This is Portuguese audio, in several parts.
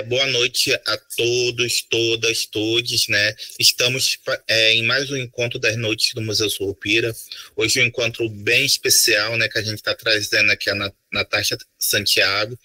Boa noite a todos, todas, todes, né? Estamos em mais um encontro das noites do Museu Surupira. Hoje um encontro bem especial, né? Que a gente está trazendo aqui a Natasha Santiago,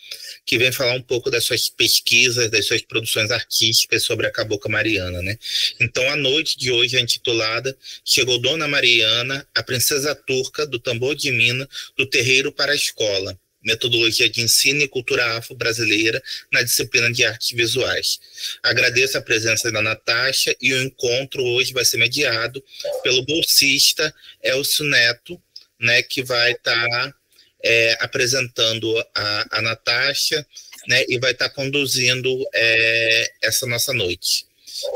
que vem falar um pouco das suas pesquisas, das suas produções artísticas sobre a Cabocla Mariana, né? Então, a noite de hoje é intitulada Chegou Dona Mariana, a princesa turca do tambor de mina, do terreiro para a escola. Metodologia de ensino e cultura afro-brasileira na disciplina de artes visuais. Agradeço a presença da Natasha e o encontro hoje vai ser mediado pelo bolsista Elcio Neto, né, que vai estar apresentando a Natasha, né, e vai estar conduzindo essa nossa noite.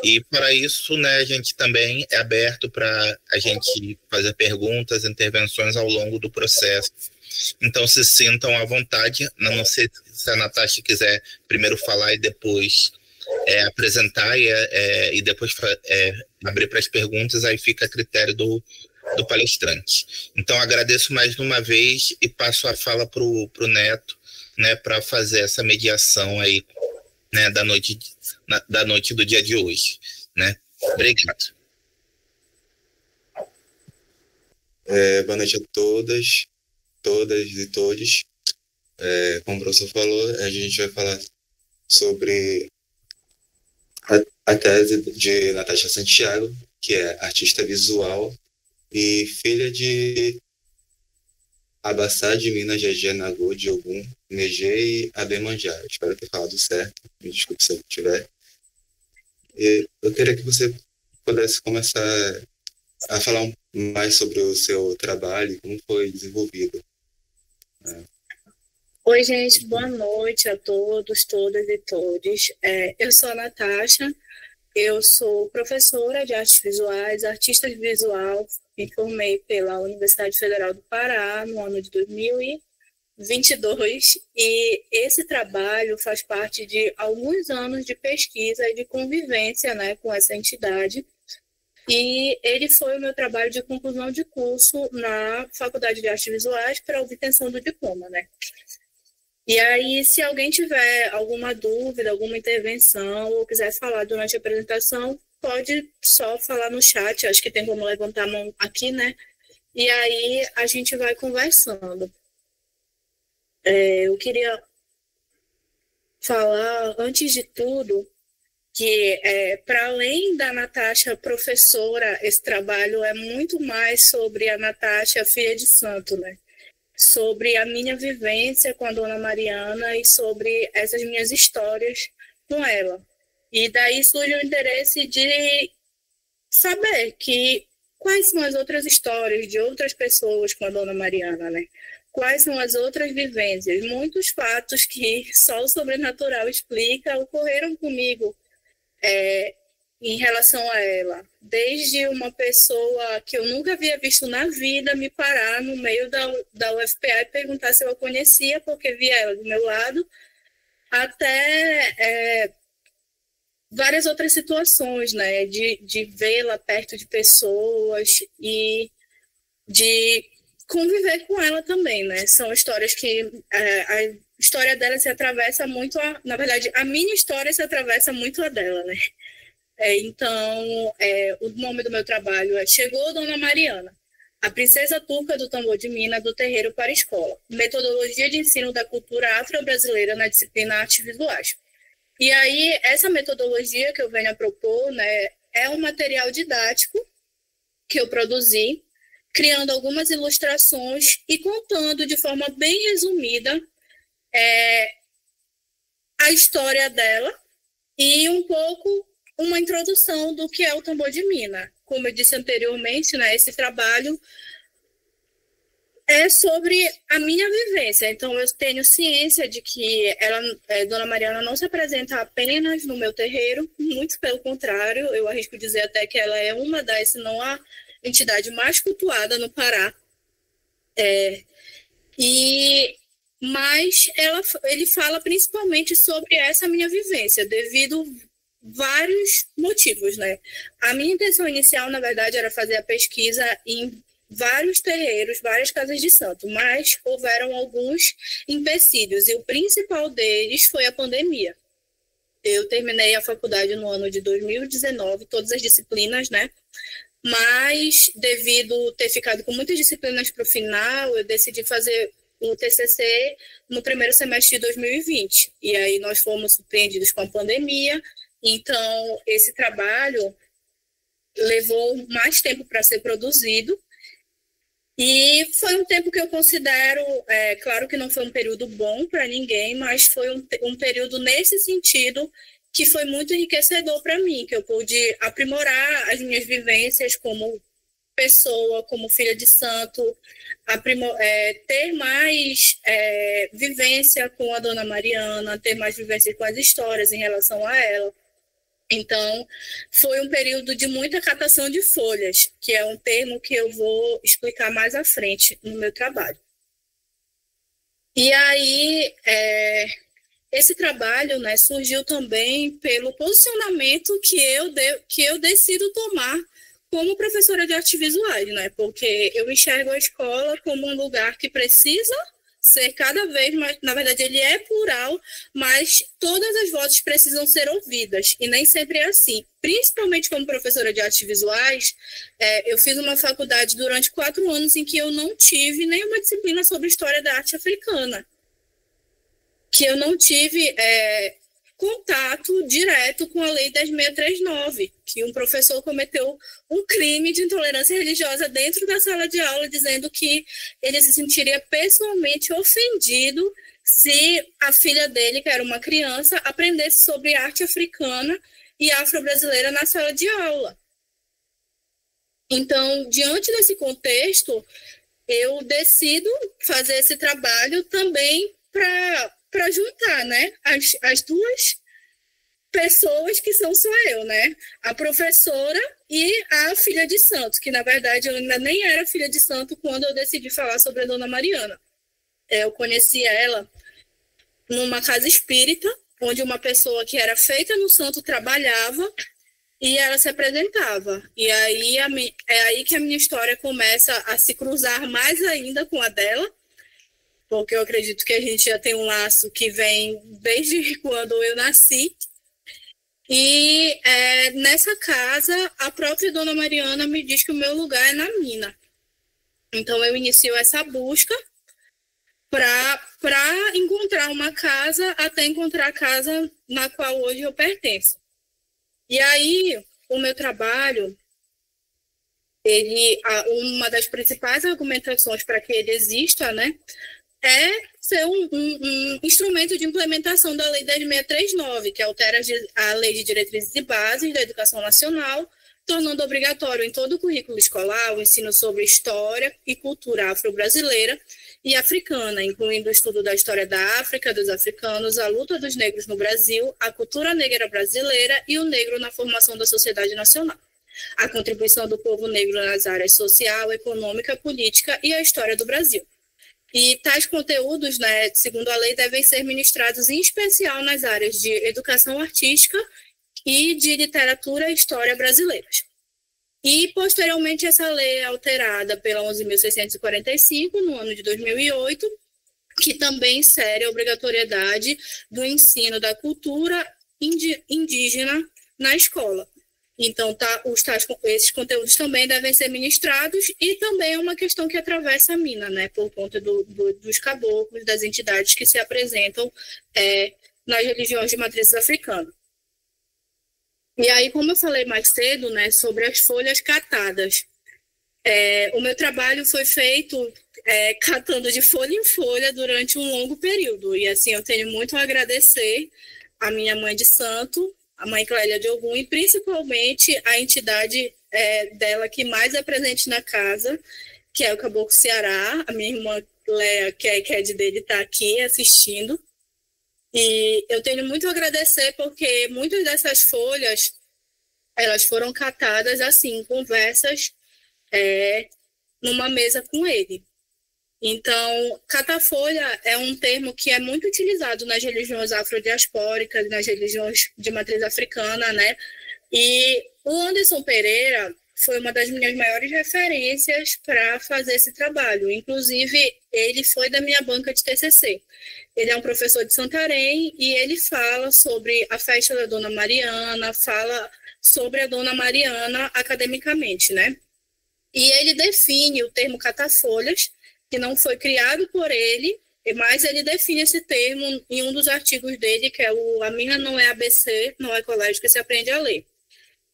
E para isso, né, a gente também é aberto para a gente fazer perguntas, intervenções ao longo do processo. Então, se sintam à vontade. Não sei se a Natasha quiser primeiro falar e depois apresentar e depois abrir para as perguntas, aí fica a critério do palestrante. Então, agradeço mais uma vez e passo a fala para o Neto, né, para fazer essa mediação aí, né, da noite do dia de hoje, né? Obrigado. Boa noite a todas e todos. Como o professor falou, a gente vai falar sobre a tese de Natasha Santiago, que é artista visual e filha de Abassá de Minas, Gegé, Nagô, de Ogum, Negê e Abemanjá. Espero ter falado certo, me desculpe se eu não tiver. E eu queria que você pudesse começar a falar mais sobre o seu trabalho e como foi desenvolvido. Oi, gente, boa noite a todos, todas e todes. Eu sou a Natasha, eu sou professora de artes visuais, artista visual, me formei pela Universidade Federal do Pará no ano de 2022 e esse trabalho faz parte de alguns anos de pesquisa e de convivência, né, com essa entidade. E ele foi o meu trabalho de conclusão de curso na Faculdade de Artes Visuais para obtenção do diploma, né? E aí, se alguém tiver alguma dúvida, alguma intervenção, ou quiser falar durante a apresentação, pode só falar no chat, acho que tem como levantar a mão aqui, né? E aí a gente vai conversando. Eu queria falar, antes de tudo, que para além da Natasha professora, esse trabalho é muito mais sobre a Natasha filha de santo, né? Sobre a minha vivência com a Dona Mariana e sobre essas minhas histórias com ela. E daí surge o interesse de saber quais são as outras histórias de outras pessoas com a Dona Mariana, né? Quais são as outras vivências. Muitos fatos que só o sobrenatural explica ocorreram comigo em relação a ela. Desde uma pessoa que eu nunca havia visto na vida me parar no meio da UFPA e perguntar se eu a conhecia, porque via ela do meu lado, até várias outras situações, né, de vê-la perto de pessoas e de conviver com ela também, né. São histórias que a história dela se atravessa muito, na verdade, a minha história se atravessa muito a dela, né. Então, o nome do meu trabalho é Chegou Dona Mariana, a princesa turca do tambor de mina, do terreiro para a escola. Metodologia de ensino da cultura afro-brasileira na disciplina artes visuais. E aí, essa metodologia que eu venho a propor, né, é um material didático que eu produzi, criando algumas ilustrações e contando de forma bem resumida a história dela e um pouco uma introdução do que é o tambor de mina. Como eu disse anteriormente, né, esse trabalho é sobre a minha vivência. Então, eu tenho ciência de que Dona Mariana não se apresenta apenas no meu terreiro, muito pelo contrário, eu arrisco dizer até que ela é uma das, se não a entidade mais cultuada no Pará. Mas ele fala principalmente sobre essa minha vivência, devido vários motivos, né? A minha intenção inicial, na verdade, era fazer a pesquisa em vários terreiros, várias casas de santo, mas houveram alguns empecilhos, e o principal deles foi a pandemia. Eu terminei a faculdade no ano de 2019, todas as disciplinas, né? Mas, devido ter ficado com muitas disciplinas para o final, eu decidi fazer o TCC no primeiro semestre de 2020. E aí nós fomos surpreendidos com a pandemia. Então, esse trabalho levou mais tempo para ser produzido. E foi um tempo que eu considero, claro que não foi um período bom para ninguém, mas foi um período nesse sentido que foi muito enriquecedor para mim, que eu pude aprimorar as minhas vivências como pessoa, como filha de santo, ter mais vivência com a Dona Mariana, ter mais vivência com as histórias em relação a ela. Então, foi um período de muita catação de folhas, que é um termo que eu vou explicar mais à frente no meu trabalho. E aí, esse trabalho, né, surgiu também pelo posicionamento que eu decido tomar como professora de artes visuais, né? Porque eu enxergo a escola como um lugar que precisa ser cada vez mais, na verdade ele é plural, mas todas as vozes precisam ser ouvidas, e nem sempre é assim. Principalmente como professora de artes visuais, eu fiz uma faculdade durante 4 anos em que eu não tive nenhuma disciplina sobre história da arte africana, que eu não tive contato direto com a Lei 10.639, que um professor cometeu um crime de intolerância religiosa dentro da sala de aula, dizendo que ele se sentiria pessoalmente ofendido se a filha dele, que era uma criança, aprendesse sobre arte africana e afro-brasileira na sala de aula. Então, diante desse contexto, eu decido fazer esse trabalho também para juntar, né, as duas pessoas que são só eu, né? A professora e a filha de santo, que na verdade eu ainda nem era filha de santo quando eu decidi falar sobre a Dona Mariana. Eu conheci ela numa casa espírita, onde uma pessoa que era feita no santo trabalhava e ela se apresentava. E aí é aí que a minha história começa a se cruzar mais ainda com a dela, porque eu acredito que a gente já tem um laço que vem desde quando eu nasci. E nessa casa, a própria Dona Mariana me diz que o meu lugar é na mina. Então, eu inicio essa busca para encontrar uma casa, até encontrar a casa na qual hoje eu pertenço. E aí, o meu trabalho, uma das principais argumentações para que ele exista, né, é ser um instrumento de implementação da Lei 10.639, que altera a Lei de Diretrizes e Bases da Educação Nacional, tornando obrigatório em todo o currículo escolar o ensino sobre história e cultura afro-brasileira e africana, incluindo o estudo da história da África, dos africanos, a luta dos negros no Brasil, a cultura negra brasileira e o negro na formação da sociedade nacional, a contribuição do povo negro nas áreas social, econômica, política e a história do Brasil. E tais conteúdos, né, segundo a lei, devem ser ministrados em especial nas áreas de educação artística e de literatura e história brasileiras. E, posteriormente, essa lei é alterada pela 11.645, no ano de 2008, que também insere a obrigatoriedade do ensino da cultura indígena na escola. Então, esses conteúdos também devem ser ministrados, e também é uma questão que atravessa a mina, né, por conta dos caboclos, das entidades que se apresentam nas religiões de matrizes africanas. E aí, como eu falei mais cedo, né, sobre as folhas catadas, o meu trabalho foi feito catando de folha em folha durante um longo período. E assim, eu tenho muito a agradecer a minha mãe de santo, a mãe Clélia de Ogum, e principalmente a entidade dela que mais é presente na casa, que é o Caboclo Ceará. A minha irmã Léa, que é a ICAD dele, está aqui assistindo. E eu tenho muito a agradecer, porque muitas dessas folhas, elas foram catadas assim, em conversas numa mesa com ele. Então, catafolha é um termo que é muito utilizado nas religiões afrodiaspóricas, nas religiões de matriz africana, né? E o Anderson Pereira, foi uma das minhas maiores referências para fazer esse trabalho. Inclusive, ele foi da minha banca de TCC. Ele é um professor de Santarém e ele fala sobre a festa da Dona Mariana, fala sobre a Dona Mariana academicamente, né? E ele define o termo catafolhas, que não foi criado por ele, mas ele define esse termo em um dos artigos dele, que é o A Minha Não É ABC, Não É Colégio que se aprende a ler.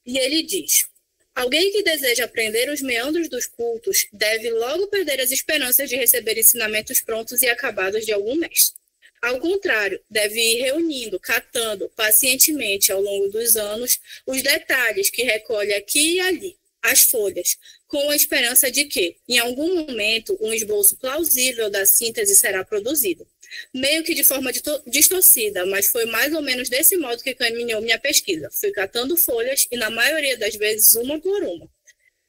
E ele diz: alguém que deseja aprender os meandros dos cultos deve logo perder as esperanças de receber ensinamentos prontos e acabados de algum mestre. Ao contrário, deve ir reunindo, catando pacientemente ao longo dos anos os detalhes que recolhe aqui e ali, as folhas, com a esperança de que, em algum momento, um esboço plausível da síntese será produzido. Meio que de forma distorcida, mas foi mais ou menos desse modo que caminhou minha pesquisa. Fui catando folhas e, na maioria das vezes, uma por uma.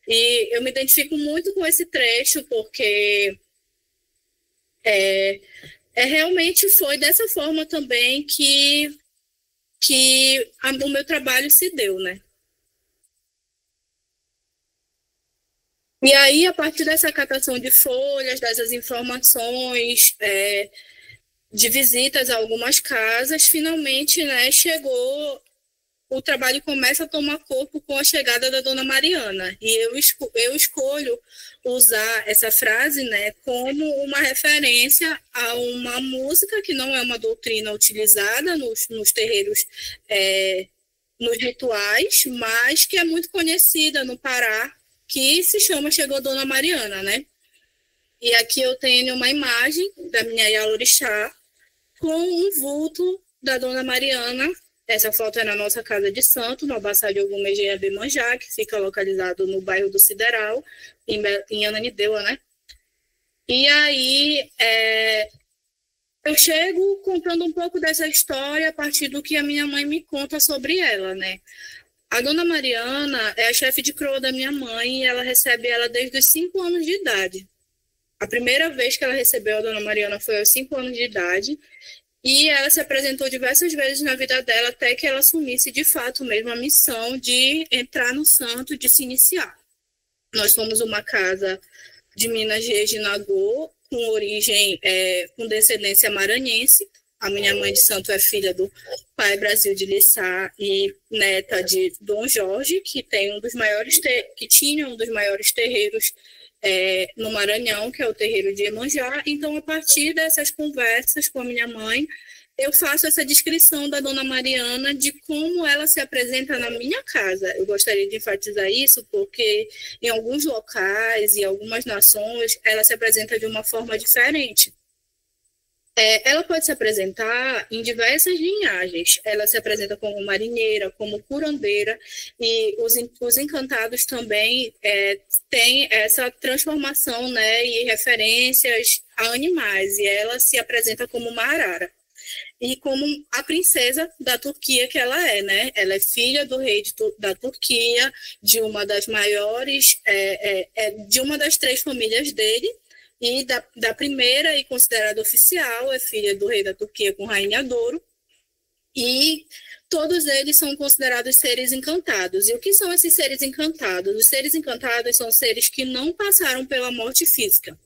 E eu me identifico muito com esse trecho, porque realmente foi dessa forma também que o meu trabalho se deu, né? E aí, a partir dessa catação de folhas, dessas informações, de visitas a algumas casas, finalmente, né, chegou, o trabalho começa a tomar corpo com a chegada da Dona Mariana. E eu escolho usar essa frase, né, como uma referência a uma música que não é uma doutrina utilizada nos terreiros, nos rituais, mas que é muito conhecida no Pará, que se chama Chegou Dona Mariana, né? E aqui eu tenho uma imagem da minha Yalorixá com um vulto da Dona Mariana. Essa foto é na nossa casa de santo, no Abaçá de Ogumegé Abemanjá, que fica localizado no bairro do Sideral, em Ananindeua, né? E aí eu chego contando um pouco dessa história a partir do que a minha mãe me conta sobre ela, né? A Dona Mariana é a chefe de croa da minha mãe e ela recebe ela desde os 5 anos de idade. A primeira vez que ela recebeu a Dona Mariana foi aos 5 anos de idade e ela se apresentou diversas vezes na vida dela até que ela assumisse de fato mesmo a missão de entrar no santo, de se iniciar. Nós somos uma casa de Minas Gerais de Nagô, com origem, com descendência maranhense. A minha mãe de santo é filha do pai Brasil de Lissá e neta de Dom Jorge, que tinha um dos maiores terreiros no Maranhão, que é o terreiro de Iemanjá. Então, a partir dessas conversas com a minha mãe, eu faço essa descrição da Dona Mariana de como ela se apresenta na minha casa. Eu gostaria de enfatizar isso porque em alguns locais e algumas nações ela se apresenta de uma forma diferente. Ela pode se apresentar em diversas linhagens. Ela se apresenta como marinheira, como curandeira, e os encantados também têm essa transformação, né, e referências a animais, e ela se apresenta como uma arara. E como a princesa da Turquia que ela é, né? Ela é filha do rei da Turquia, de uma das maiores, de uma das 3 famílias dele, e da primeira e considerada oficial, é filha do rei da Turquia com rainha Douro, e todos eles são considerados seres encantados. E o que são esses seres encantados? Os seres encantados são seres que não passaram pela morte física.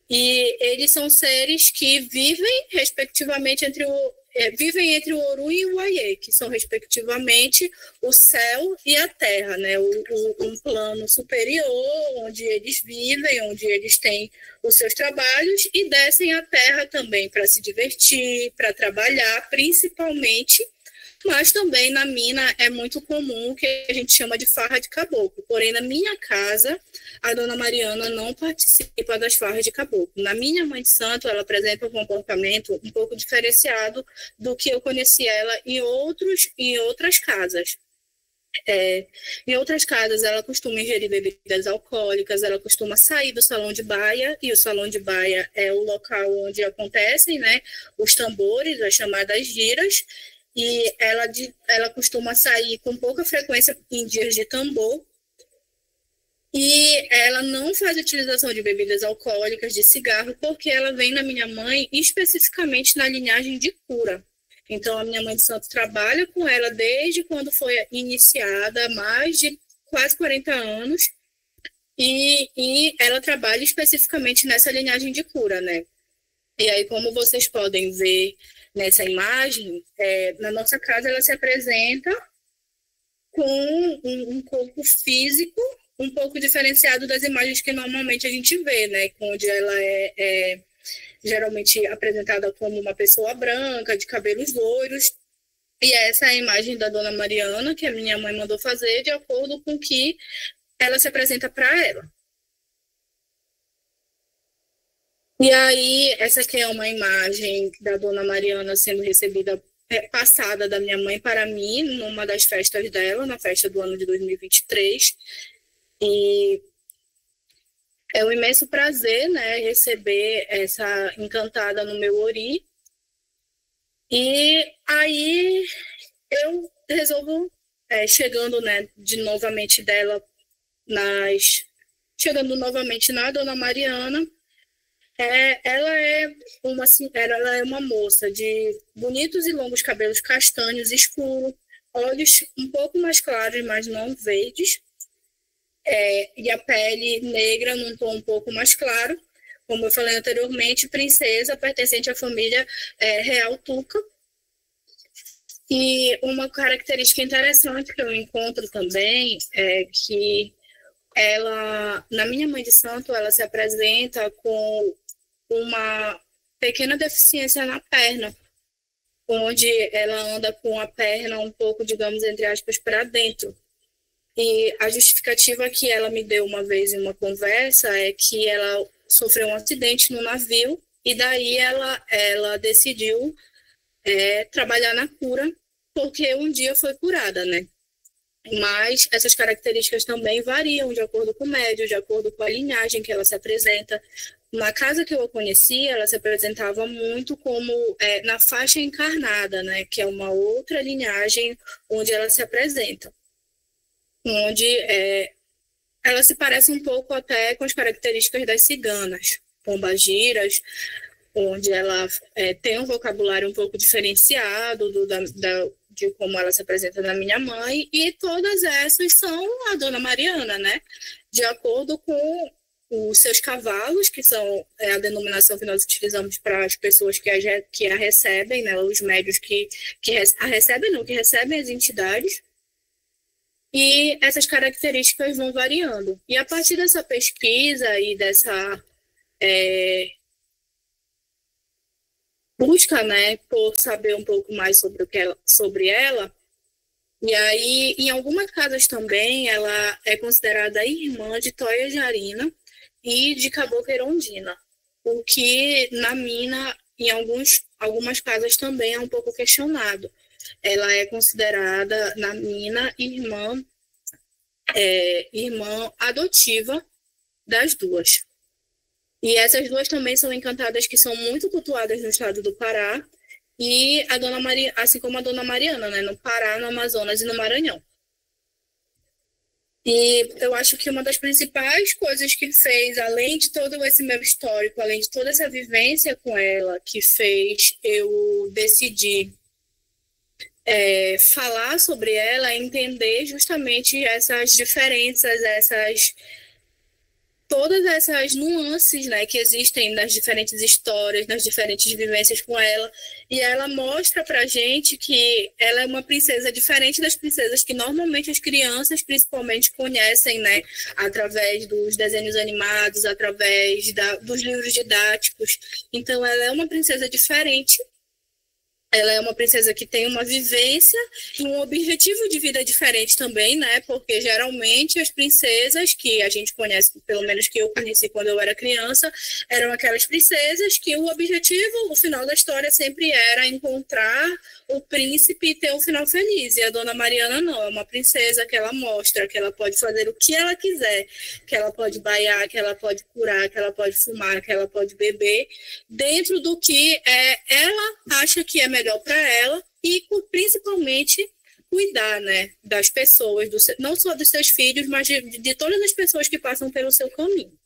E eles são seres que vivem, respectivamente, entre o Oru e o Aie, que são, respectivamente, o céu e a terra, né? Um plano superior, onde eles vivem, onde eles têm os seus trabalhos, e descem à terra também para se divertir, para trabalhar, principalmente. Mas também na mina é muito comum o que a gente chama de farra de caboclo. Porém, na minha casa, a Dona Mariana não participa das farras de caboclo. Na minha mãe de santo, ela apresenta um comportamento um pouco diferenciado do que eu conheci ela em outras casas. Em outras casas, ela costuma ingerir bebidas alcoólicas, ela costuma sair do salão de baia, e o salão de baia é o local onde acontecem, né, os tambores, as chamadas giras, e ela costuma sair com pouca frequência em dias de tambor, e ela não faz utilização de bebidas alcoólicas, de cigarro, porque ela vem na minha mãe especificamente na linhagem de cura. Então, a minha mãe de santo trabalha com ela desde quando foi iniciada, há mais de quase 40 anos, e ela trabalha especificamente nessa linhagem de cura, né? E aí, como vocês podem ver nessa imagem, na nossa casa ela se apresenta com um corpo físico um pouco diferenciado das imagens que normalmente a gente vê, né? Onde ela é geralmente apresentada como uma pessoa branca, de cabelos loiros. E essa é a imagem da Dona Mariana, que a minha mãe mandou fazer, de acordo com o que ela se apresenta para ela. E aí, essa aqui é uma imagem da Dona Mariana sendo recebida, passada da minha mãe para mim, numa das festas dela, na festa do ano de 2023. E é um imenso prazer, né, receber essa encantada no meu ori. E aí eu resolvo, chegando, né, chegando novamente na Dona Mariana. Ela é uma moça de bonitos e longos cabelos castanhos escuros, olhos um pouco mais claros, mas não verdes, e a pele negra num tom um pouco mais claro, como eu falei anteriormente, princesa pertencente à família real Tuca. E uma característica interessante que eu encontro também é que ela, na minha mãe de santo, ela se apresenta com uma pequena deficiência na perna, onde ela anda com a perna um pouco, digamos, entre aspas, para dentro. E a justificativa que ela me deu uma vez em uma conversa é que ela sofreu um acidente no navio e daí ela decidiu trabalhar na cura, porque um dia foi curada, né? Mas essas características também variam de acordo com o médio, de acordo com a linhagem que ela se apresenta. Na casa que eu a conheci, ela se apresentava muito como na faixa encarnada, né? Que é uma outra linhagem onde ela se apresenta. Onde ela se parece um pouco até com as características das ciganas, pombagiras, onde ela tem um vocabulário um pouco diferenciado de como ela se apresenta na minha mãe, e todas essas são a Dona Mariana, né? De acordo com os seus cavalos, que são a denominação que nós utilizamos para as pessoas que a recebem, né? Os médios que recebem as entidades. E essas características vão variando. E a partir dessa pesquisa e dessa busca, né, por saber um pouco mais sobre ela, e aí, em algumas casas também, ela é considerada irmã de Toia Jarina e de Cabocla Erondina, o que na mina, em algumas casas também é um pouco questionado. Ela é considerada, na mina, irmã adotiva das duas. E essas duas também são encantadas que são muito cultuadas no estado do Pará, e a Dona Maria, assim como a Dona Mariana, né, no Pará, no Amazonas e no Maranhão. E eu acho que uma das principais coisas que fez, além de todo esse meu histórico, além de toda essa vivência com ela, que fez eu decidir falar sobre ela, entender justamente essas diferenças, todas essas nuances, né, que existem nas diferentes histórias, nas diferentes vivências com ela. E ela mostra pra gente que ela é uma princesa diferente das princesas que normalmente as crianças, principalmente, conhecem, né, através dos desenhos animados, através dos livros didáticos. Então, ela é uma princesa diferente. Ela é uma princesa que tem uma vivência e um objetivo de vida diferente também, né? Porque geralmente as princesas que a gente conhece, pelo menos que eu conheci quando eu era criança, eram aquelas princesas que o objetivo, o final da história sempre era encontrar o príncipe e ter um final feliz. E a Dona Mariana não, é uma princesa que ela mostra que ela pode fazer o que ela quiser, que ela pode baiar, que ela pode curar, que ela pode fumar, que ela pode beber, dentro do que ela acha que é melhor para ela, e principalmente cuidar, né, das pessoas, não só dos seus filhos, mas de todas as pessoas que passam pelo seu caminho.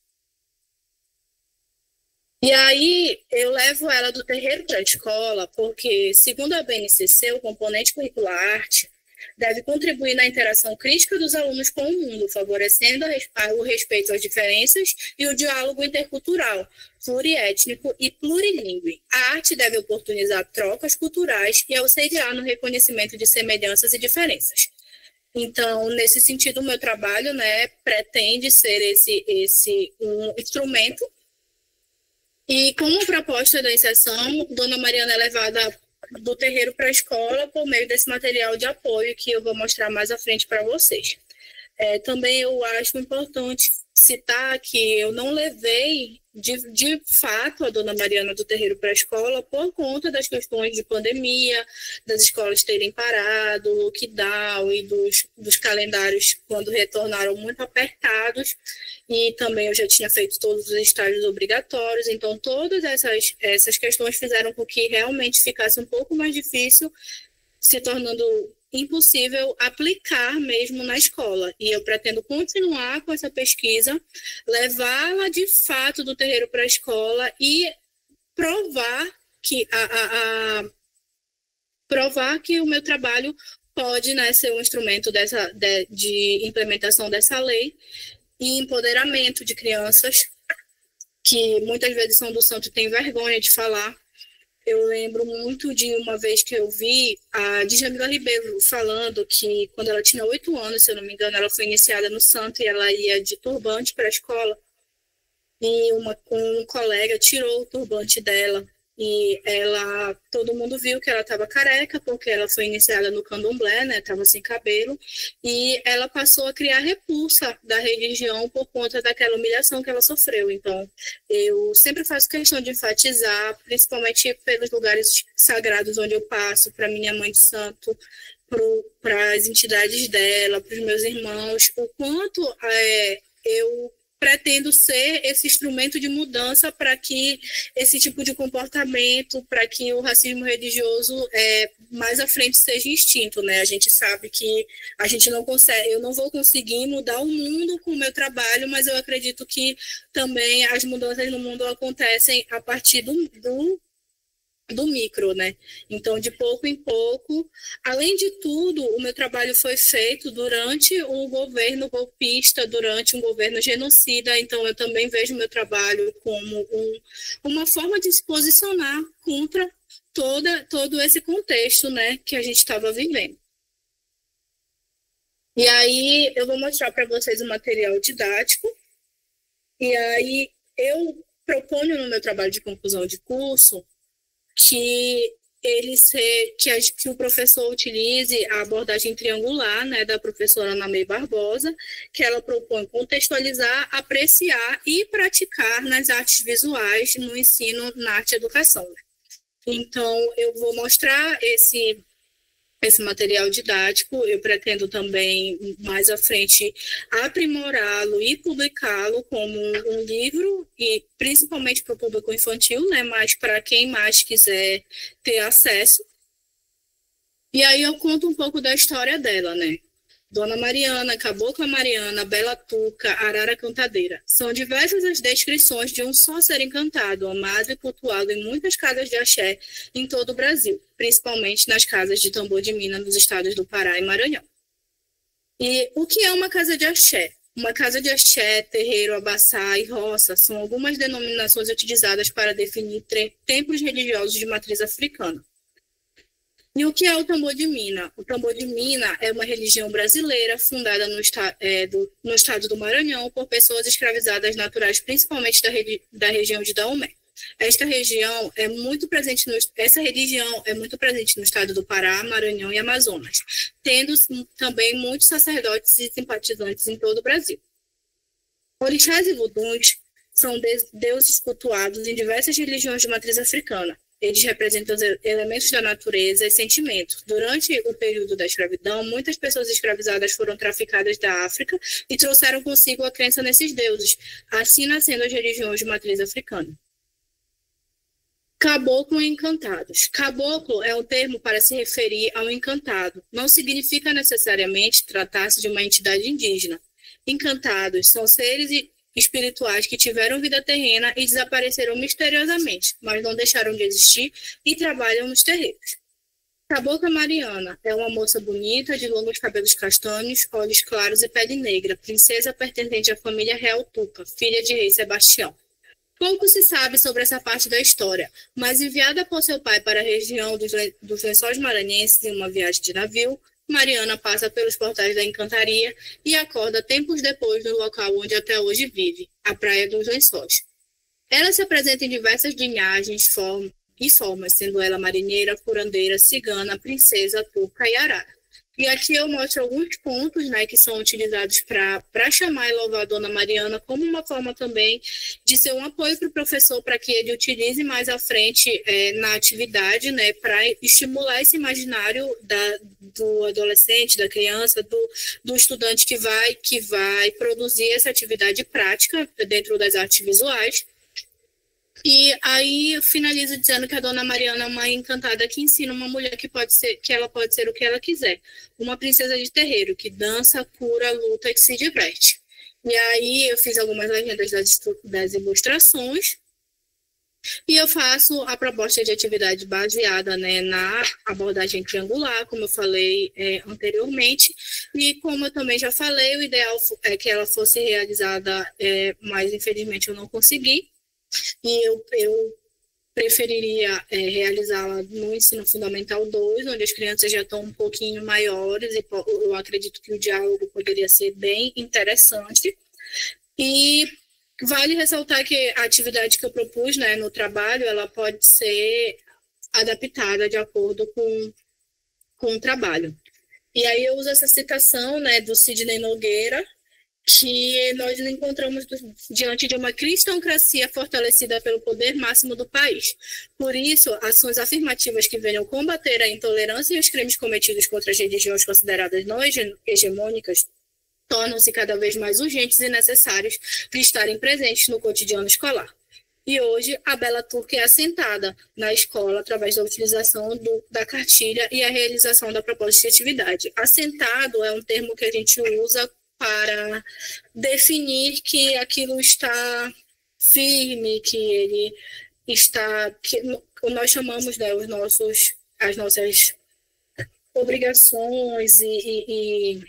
E aí eu levo ela do terreiro para a escola, porque, segundo a BNCC, o componente curricular arte, Deve contribuir na interação crítica dos alunos com o mundo, favorecendo o respeito às diferenças e o diálogo intercultural, pluriétnico e plurilingüe. A arte deve oportunizar trocas culturais e auxiliar no reconhecimento de semelhanças e diferenças. Então, nesse sentido, o meu trabalho, né, pretende ser um instrumento. E como proposta da iniciação, Dona Mariana é levada do terreiro para a escola por meio desse material de apoio que eu vou mostrar mais à frente para vocês. Também eu acho importante citar que eu não levei de fato a Dona Mariana do terreiro para a escola por conta das questões de pandemia, das escolas terem parado, lockdown e dos calendários quando retornaram muito apertados, e também eu já tinha feito todos os estágios obrigatórios, então todas essas questões fizeram com que realmente ficasse um pouco mais difícil, se tornando impossível aplicar mesmo na escola. E eu pretendo continuar com essa pesquisa, levá-la de fato do terreiro para a escola e provar que o meu trabalho pode, né, ser um instrumento de implementação dessa lei e empoderamento de crianças que muitas vezes São do Santo tem vergonha de falar. Eu lembro muito de uma vez que eu vi a Djamila Ribeiro falando que quando ela tinha 8 anos, se eu não me engano, ela foi iniciada no santo e ela ia de turbante para a escola. E um colega tirou o turbante dela e todo mundo viu que ela estava careca porque ela foi iniciada no candomblé, né? Estava sem cabelo, e ela passou a criar repulsa da religião por conta daquela humilhação que ela sofreu. Então, eu sempre faço questão de enfatizar, principalmente pelos lugares sagrados onde eu passo, para minha mãe de santo, para as entidades dela, para os meus irmãos, o quanto eu pretendo ser esse instrumento de mudança para que esse tipo de comportamento, para que o racismo religioso mais à frente seja extinto, né? A gente sabe que a gente não consegue, eu não vou conseguir mudar o mundo com o meu trabalho, mas eu acredito que também as mudanças no mundo acontecem a partir do micro, né? Então, de pouco em pouco. Além de tudo, o meu trabalho foi feito durante um governo golpista, durante um governo genocida, então eu também vejo o meu trabalho como uma forma de se posicionar contra todo esse contexto, né, que a gente estava vivendo. E aí, eu vou mostrar para vocês o material didático, e aí eu proponho no meu trabalho de conclusão de curso que o professor utilize a abordagem triangular, né, da professora Ana May Barbosa, que ela propõe contextualizar, apreciar e praticar nas artes visuais no ensino na arte e educação. Então, eu vou mostrar esse material didático, eu pretendo também, mais à frente, aprimorá-lo e publicá-lo como um livro, e principalmente para o público infantil, né, mas para quem mais quiser ter acesso. E aí eu conto um pouco da história dela, né? Dona Mariana, Cabocla Mariana, Bela Tuca, Arara Cantadeira. São diversas as descrições de um só ser encantado, amado e cultuado em muitas casas de axé em todo o Brasil, principalmente nas casas de tambor de mina nos estados do Pará e Maranhão. E o que é uma casa de axé? Uma casa de axé, terreiro, abaçá e roça são algumas denominações utilizadas para definir templos religiosos de matriz africana. E o que é o tambor de mina? O tambor de mina é uma religião brasileira fundada no estado do Maranhão por pessoas escravizadas naturais, principalmente da região de Daomé. Essa religião é muito presente no estado do Pará, Maranhão e Amazonas, tendo também muitos sacerdotes e simpatizantes em todo o Brasil. Orixás e vuduns são deuses cultuados em diversas religiões de matriz africana. Eles representam elementos da natureza e sentimentos. Durante o período da escravidão, muitas pessoas escravizadas foram traficadas da África e trouxeram consigo a crença nesses deuses, assim nascendo as religiões de matriz africana. Caboclo e encantados. Caboclo é um termo para se referir ao encantado. Não significa necessariamente tratar-se de uma entidade indígena. Encantados são seres espirituais que tiveram vida terrena e desapareceram misteriosamente, mas não deixaram de existir e trabalham nos terreiros. Cabocla Mariana é uma moça bonita, de longos cabelos castanhos, olhos claros e pele negra, princesa pertencente à família real Tuca, filha de rei Sebastião. Pouco se sabe sobre essa parte da história, mas enviada por seu pai para a região dos Lençóis Maranhenses em uma viagem de navio, Mariana passa pelos portais da Encantaria e acorda tempos depois no local onde até hoje vive, a Praia dos Lençóis. Ela se apresenta em diversas linhagens e formas, sendo ela marinheira, curandeira, cigana, princesa, turca e arara. E aqui eu mostro alguns pontos, né, que são utilizados para chamar e louvar a Dona Mariana, como uma forma também de ser um apoio para o professor, para que ele utilize mais à frente na atividade, né, para estimular esse imaginário do adolescente, da criança, do estudante que vai produzir essa atividade prática dentro das artes visuais. E aí eu finalizo dizendo que a Dona Mariana é uma encantada que ensina uma mulher que ela pode ser o que ela quiser. Uma princesa de terreiro, que dança, cura, luta e que se diverte. E aí eu fiz algumas legendas das ilustrações e eu faço a proposta de atividade baseada, né, na abordagem triangular, como eu falei anteriormente. E como eu também já falei, o ideal é que ela fosse realizada, mas infelizmente eu não consegui. E eu preferiria realizá-la no ensino fundamental 2, onde as crianças já estão um pouquinho maiores e eu acredito que o diálogo poderia ser bem interessante. E vale ressaltar que a atividade que eu propus, né, no trabalho, ela pode ser adaptada de acordo com o trabalho. E aí eu uso essa citação, né, do Sidney Nogueira, que nós nos encontramos diante de uma cristocracia fortalecida pelo poder máximo do país. Por isso, ações afirmativas que venham combater a intolerância e os crimes cometidos contra as religiões consideradas não hegemônicas tornam-se cada vez mais urgentes e necessários de estarem presentes no cotidiano escolar. E hoje, a Bela Turca é assentada na escola através da utilização da cartilha e a realização da proposta de atividade. Assentado é um termo que a gente usa para definir que aquilo está firme, que ele está, que nós chamamos, né, as nossas obrigações e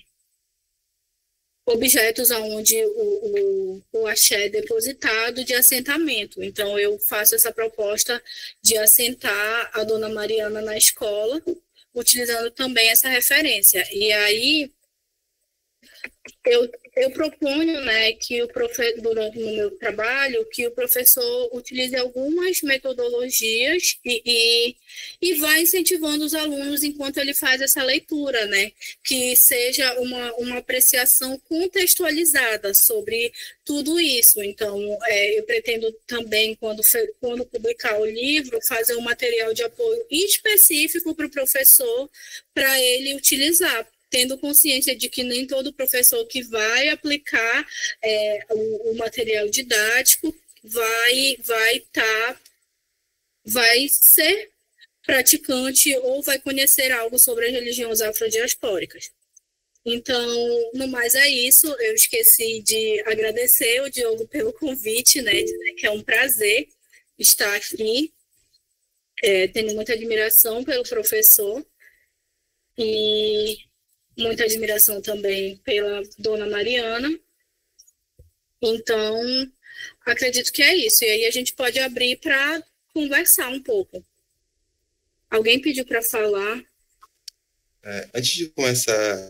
objetos aonde o axé é depositado de assentamento. Então, eu faço essa proposta de assentar a Dona Mariana na escola, utilizando também essa referência. E aí, eu proponho, né, que no meu trabalho, que o professor utilize algumas metodologias e vá incentivando os alunos enquanto ele faz essa leitura, né, que seja uma apreciação contextualizada sobre tudo isso. Então, eu pretendo também, quando publicar o livro, fazer um material de apoio específico para o professor, para ele utilizar, tendo consciência de que nem todo professor que vai aplicar o material didático vai ser praticante ou vai conhecer algo sobre as religiões afrodiaspóricas. Então, no mais é isso. Eu esqueci de agradecer o Diogo pelo convite, né, dizer que é um prazer estar aqui. Tenho muita admiração pelo professor e muita admiração também pela Dona Mariana. Então, acredito que é isso. E aí a gente pode abrir para conversar um pouco. Alguém pediu para falar? Antes de começar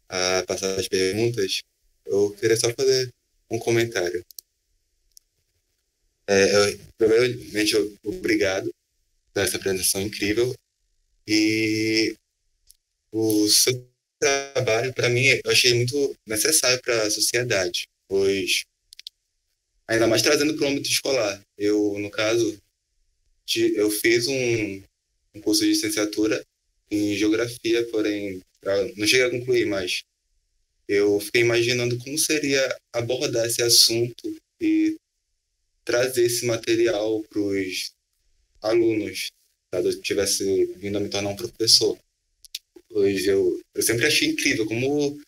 a passar as perguntas, eu queria só fazer um comentário. Primeiramente, obrigado por essa apresentação incrível. E o seu trabalho, para mim, eu achei muito necessário para a sociedade, pois, ainda mais trazendo para o âmbito escolar. Eu, no caso, eu fiz um curso de licenciatura em geografia, porém, não cheguei a concluir, mas eu fiquei imaginando como seria abordar esse assunto e trazer esse material para os alunos, caso eu tivesse vindo a me tornar um professor. Pois eu sempre achei incrível como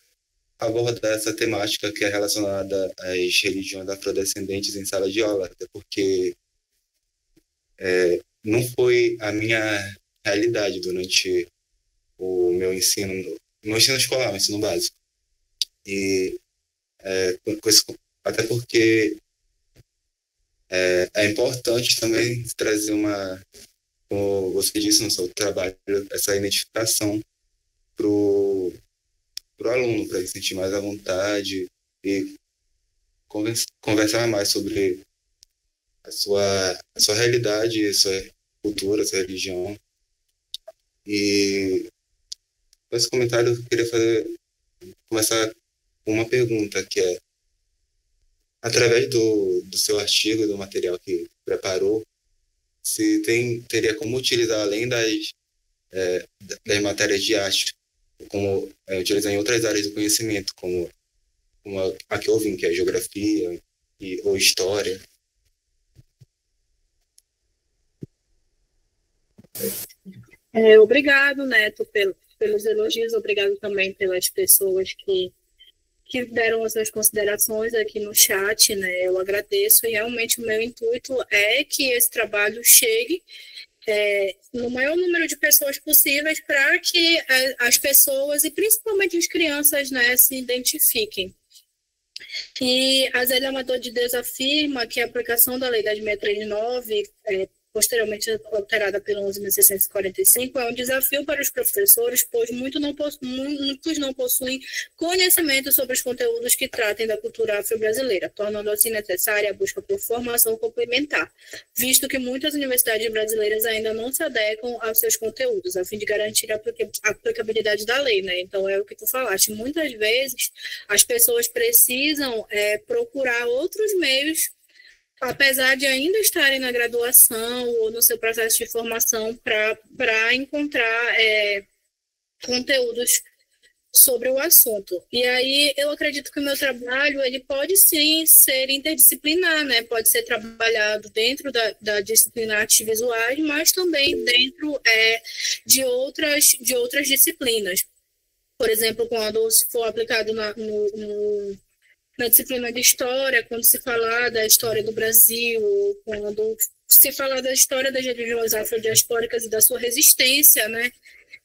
abordar essa temática que é relacionada às religiões afrodescendentes em sala de aula, até porque não foi a minha realidade durante o meu ensino escolar, o ensino básico. E até porque é importante também trazer como você disse no seu trabalho, essa identificação para o aluno, para ele sentir mais à vontade e conversar mais sobre a sua realidade, a sua cultura, a sua religião. E com esse comentário eu queria começar com uma pergunta, que é, através do seu artigo, do material que preparou, se teria como utilizar, além das matérias de arte, como utilizar em outras áreas do conhecimento, como a que eu vim, que é geografia ou história. Obrigado, Neto, pelos elogios, obrigado também pelas pessoas que deram as suas considerações aqui no chat, né? Eu agradeço e realmente o meu intuito é que esse trabalho chegue no maior número de pessoas possíveis para que as pessoas, e principalmente as crianças, né, se identifiquem. E a Zélia Amador de Deus afirma que a aplicação da Lei 10.639, posteriormente alterada pelo 11.645, é um desafio para os professores, pois muitos não possuem conhecimento sobre os conteúdos que tratem da cultura afro-brasileira, tornando assim necessária a busca por formação complementar, visto que muitas universidades brasileiras ainda não se adequam aos seus conteúdos, a fim de garantir a aplicabilidade da lei, né? Então, é o que tu falaste. Muitas vezes, as pessoas precisam procurar outros meios, apesar de ainda estarem na graduação ou no seu processo de formação, para encontrar conteúdos sobre o assunto. E aí eu acredito que o meu trabalho ele pode sim ser interdisciplinar, né? Pode ser trabalhado dentro da disciplina artes visuais, mas também dentro de outras disciplinas. Por exemplo, quando se for aplicado na disciplina de história, quando se falar da história do Brasil, quando se falar da história das religiões afrodiaspóricas e da sua resistência, né?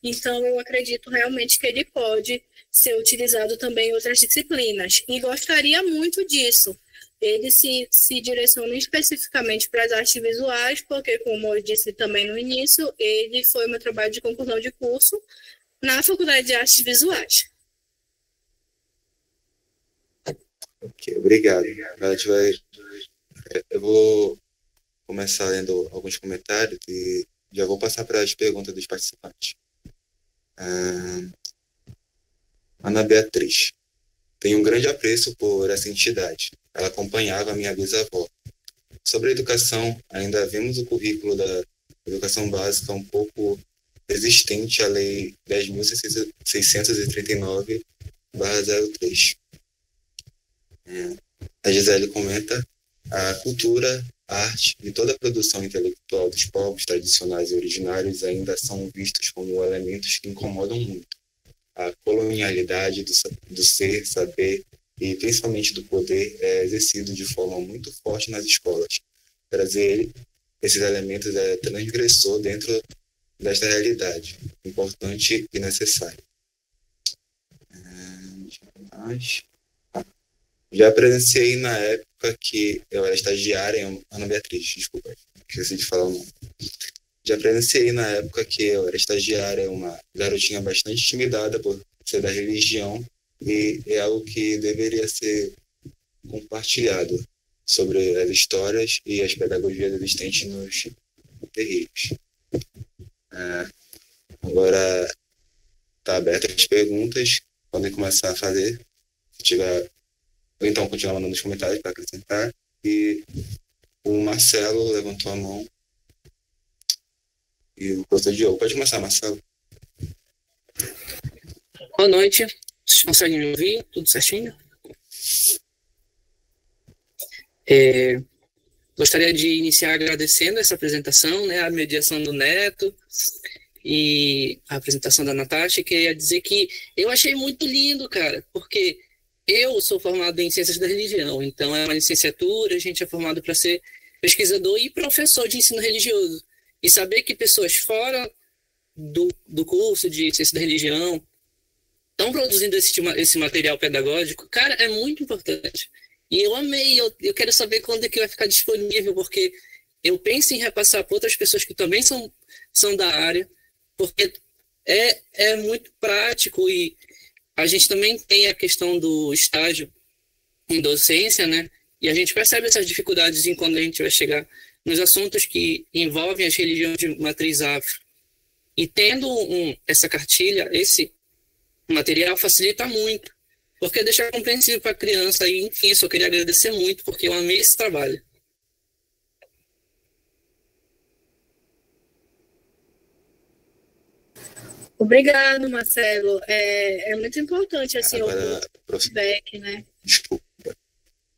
Então, eu acredito realmente que ele pode ser utilizado também em outras disciplinas. E gostaria muito disso. Ele se direciona especificamente para as artes visuais, porque, como eu disse também no início, ele foi meu trabalho de conclusão de curso na Faculdade de Artes Visuais. Ok, obrigado. Eu vou começar lendo alguns comentários e já vou passar para as perguntas dos participantes. Ana Beatriz. Tenho um grande apreço por essa entidade. Ela acompanhava a minha bisavó. Sobre a educação, ainda vemos o currículo da educação básica um pouco resistente à Lei 10.639/03. A Gisele comenta: a cultura, a arte e toda a produção intelectual dos povos tradicionais e originários ainda são vistos como elementos que incomodam muito. A colonialidade do ser, saber e principalmente do poder é exercido de forma muito forte nas escolas. Trazer esses elementos é transgressor dentro desta realidade, importante e necessário. Já presenciei na época que eu era estagiária, Ana Beatriz, desculpa, esqueci de falar o nome. Já presenciei na época que eu era estagiária, uma garotinha bastante intimidada por ser da religião, e é algo que deveria ser compartilhado sobre as histórias e as pedagogias existentes nos terreiros. Agora está aberta as perguntas, podem começar a fazer, se tiver. Ou então continuar mandando nos comentários para acrescentar. E o Marcelo levantou a mão. E o professor Diogo. Pode começar, Marcelo. Boa noite. Vocês conseguem me ouvir? Tudo certinho? Gostaria de iniciar agradecendo essa apresentação, né, a mediação do Neto e a apresentação da Natasha. Queria dizer que eu achei muito lindo, cara, porque eu sou formado em Ciências da Religião, então é uma licenciatura, a gente é formado para ser pesquisador e professor de ensino religioso. E saber que pessoas fora do curso de Ciência da Religião estão produzindo esse material pedagógico, cara, é muito importante. E eu amei, eu quero saber quando é que vai ficar disponível, porque eu penso em repassar para outras pessoas que também são da área, porque é muito prático, e a gente também tem a questão do estágio em docência, né? E a gente percebe essas dificuldades em quando a gente vai chegar nos assuntos que envolvem as religiões de matriz afro. E tendo essa cartilha, esse material facilita muito, porque deixa compreensível para a criança. E, enfim, eu só queria agradecer muito, porque eu amei esse trabalho. Obrigado, Marcelo. É muito importante assim, o feedback, né? Desculpa.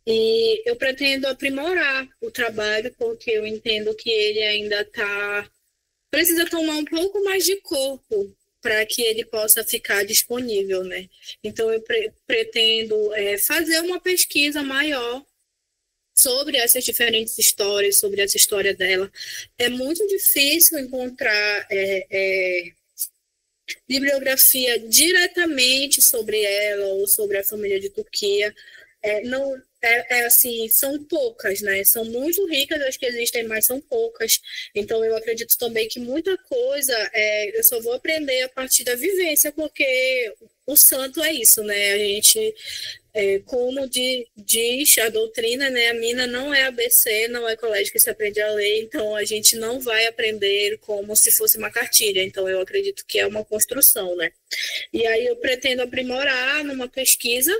E eu pretendo aprimorar o trabalho, porque eu entendo que ele ainda precisa tomar um pouco mais de corpo para que ele possa ficar disponível, né? Então, eu pretendo fazer uma pesquisa maior sobre essas diferentes histórias, sobre essa história dela. É muito difícil encontrar bibliografia diretamente sobre ela ou sobre a família de Turquia. Não assim, são poucas, né? São muito ricas as que existem, mas são poucas. Então, eu acredito também que muita coisa eu só vou aprender a partir da vivência, porque o santo é isso, né? A gente, como diz a doutrina, né? A mina não é ABC, não é colégio que se aprende a ler, então a gente não vai aprender como se fosse uma cartilha. Então, eu acredito que é uma construção, né? E aí eu pretendo aprimorar numa pesquisa,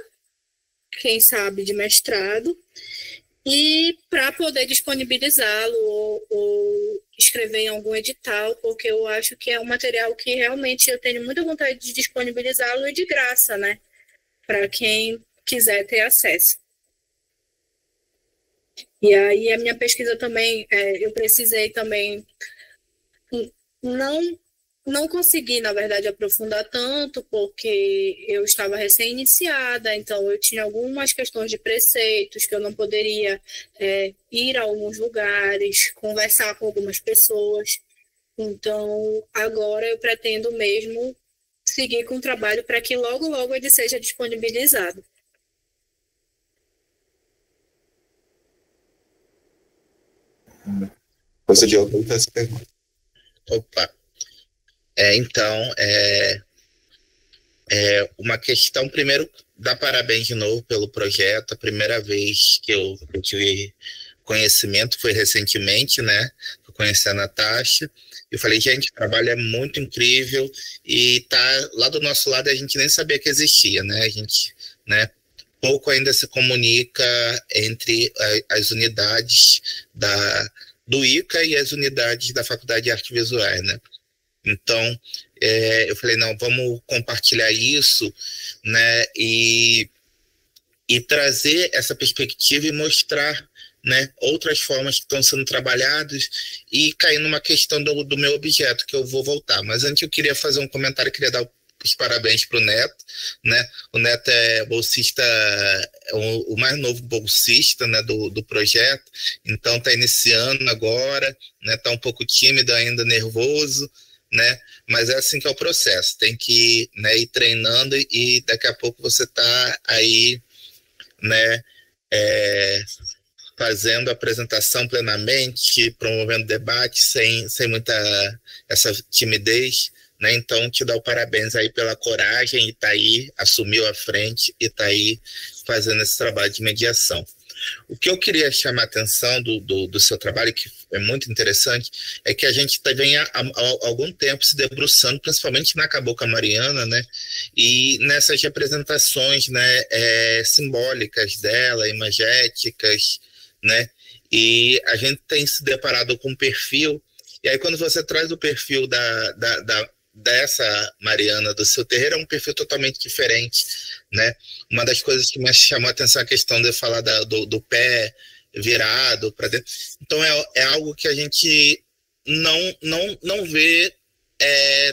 quem sabe de mestrado, e para poder disponibilizá-lo ou escrever em algum edital, porque eu acho que é um material que realmente eu tenho muita vontade de disponibilizá-lo e de graça, né? Para quem quiser ter acesso. E aí a minha pesquisa também, eu precisei também não consegui, na verdade, aprofundar tanto, porque eu estava recém-iniciada, então eu tinha algumas questões de preceitos que eu não poderia ir a alguns lugares, conversar com algumas pessoas. Então, agora eu pretendo mesmo seguir com o trabalho para que logo, logo ele seja disponibilizado. Você de alguma essa pergunta. Opa. Então, uma questão, primeiro, dar parabéns de novo pelo projeto. A primeira vez que eu tive conhecimento foi recentemente, né? Eu conheci a Natasha. Eu falei, gente, o trabalho é muito incrível e tá lá do nosso lado, a gente nem sabia que existia, né? A gente, né? Pouco ainda se comunica entre as unidades do ICA e as unidades da Faculdade de Artes Visuais, né? Então, eu falei, não, vamos compartilhar isso, né, e trazer essa perspectiva e mostrar, né, outras formas que estão sendo trabalhadas e cair numa questão do meu objeto, que eu vou voltar. Mas antes eu queria fazer um comentário, queria dar os parabéns para o Neto, né? O Neto é bolsista, o mais novo bolsista, né, do projeto, então está iniciando agora, né, está um pouco tímido ainda, nervoso, né? Mas é assim que é o processo, tem que, né, ir treinando e daqui a pouco você está aí, né, fazendo a apresentação plenamente, promovendo debate sem muita essa timidez, né? Então te dá o parabéns aí pela coragem e tá aí, assumiu a frente e tá aí fazendo esse trabalho de mediação. O que eu queria chamar a atenção do seu trabalho, que é muito interessante, é que a gente vem há algum tempo se debruçando, principalmente na Cabocla Mariana, né? E nessas representações, né, simbólicas dela, imagéticas, né? E a gente tem se deparado com um perfil, e aí quando você traz o perfil dessa Mariana do seu terreiro, é um perfil totalmente diferente, né? Uma das coisas que mais chamou a atenção é a questão de falar do pé virado para dentro. Então é algo que a gente não vê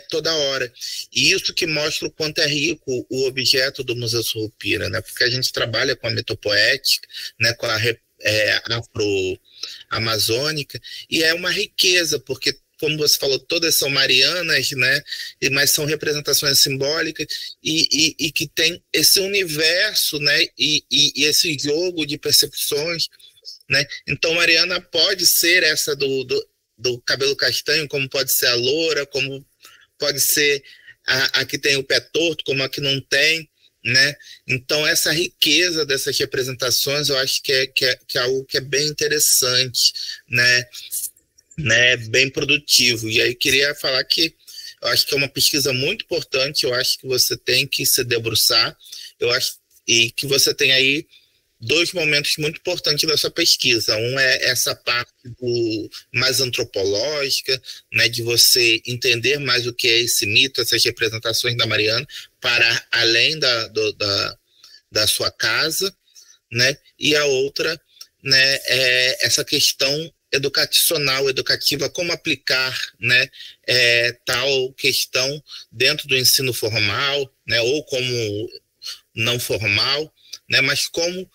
toda hora. E isso que mostra o quanto é rico o objeto do Museu Surupira, né? Porque a gente trabalha com a mitopoética, né? Com a afro-amazônica, e é uma riqueza, porque como você falou, todas são marianas, né? Mas são representações simbólicas e que tem esse universo, né? E esse jogo de percepções, né? Então, Mariana pode ser essa do cabelo castanho, como pode ser a loura, como pode ser a que tem o pé torto, como a que não tem, né? Então, essa riqueza dessas representações, eu acho que é algo que é bem interessante, né? Bem produtivo. E aí, queria falar que eu acho que é uma pesquisa muito importante, eu acho que você tem que se debruçar, eu acho, e que você tem aí dois momentos muito importantes da sua pesquisa. Um é essa parte mais antropológica, né, de você entender mais o que é esse mito, essas representações da Mariana, para além da sua casa, né? E a outra, né, é essa questão educativa, como aplicar, né, tal questão dentro do ensino formal, né, ou como não formal, né, mas como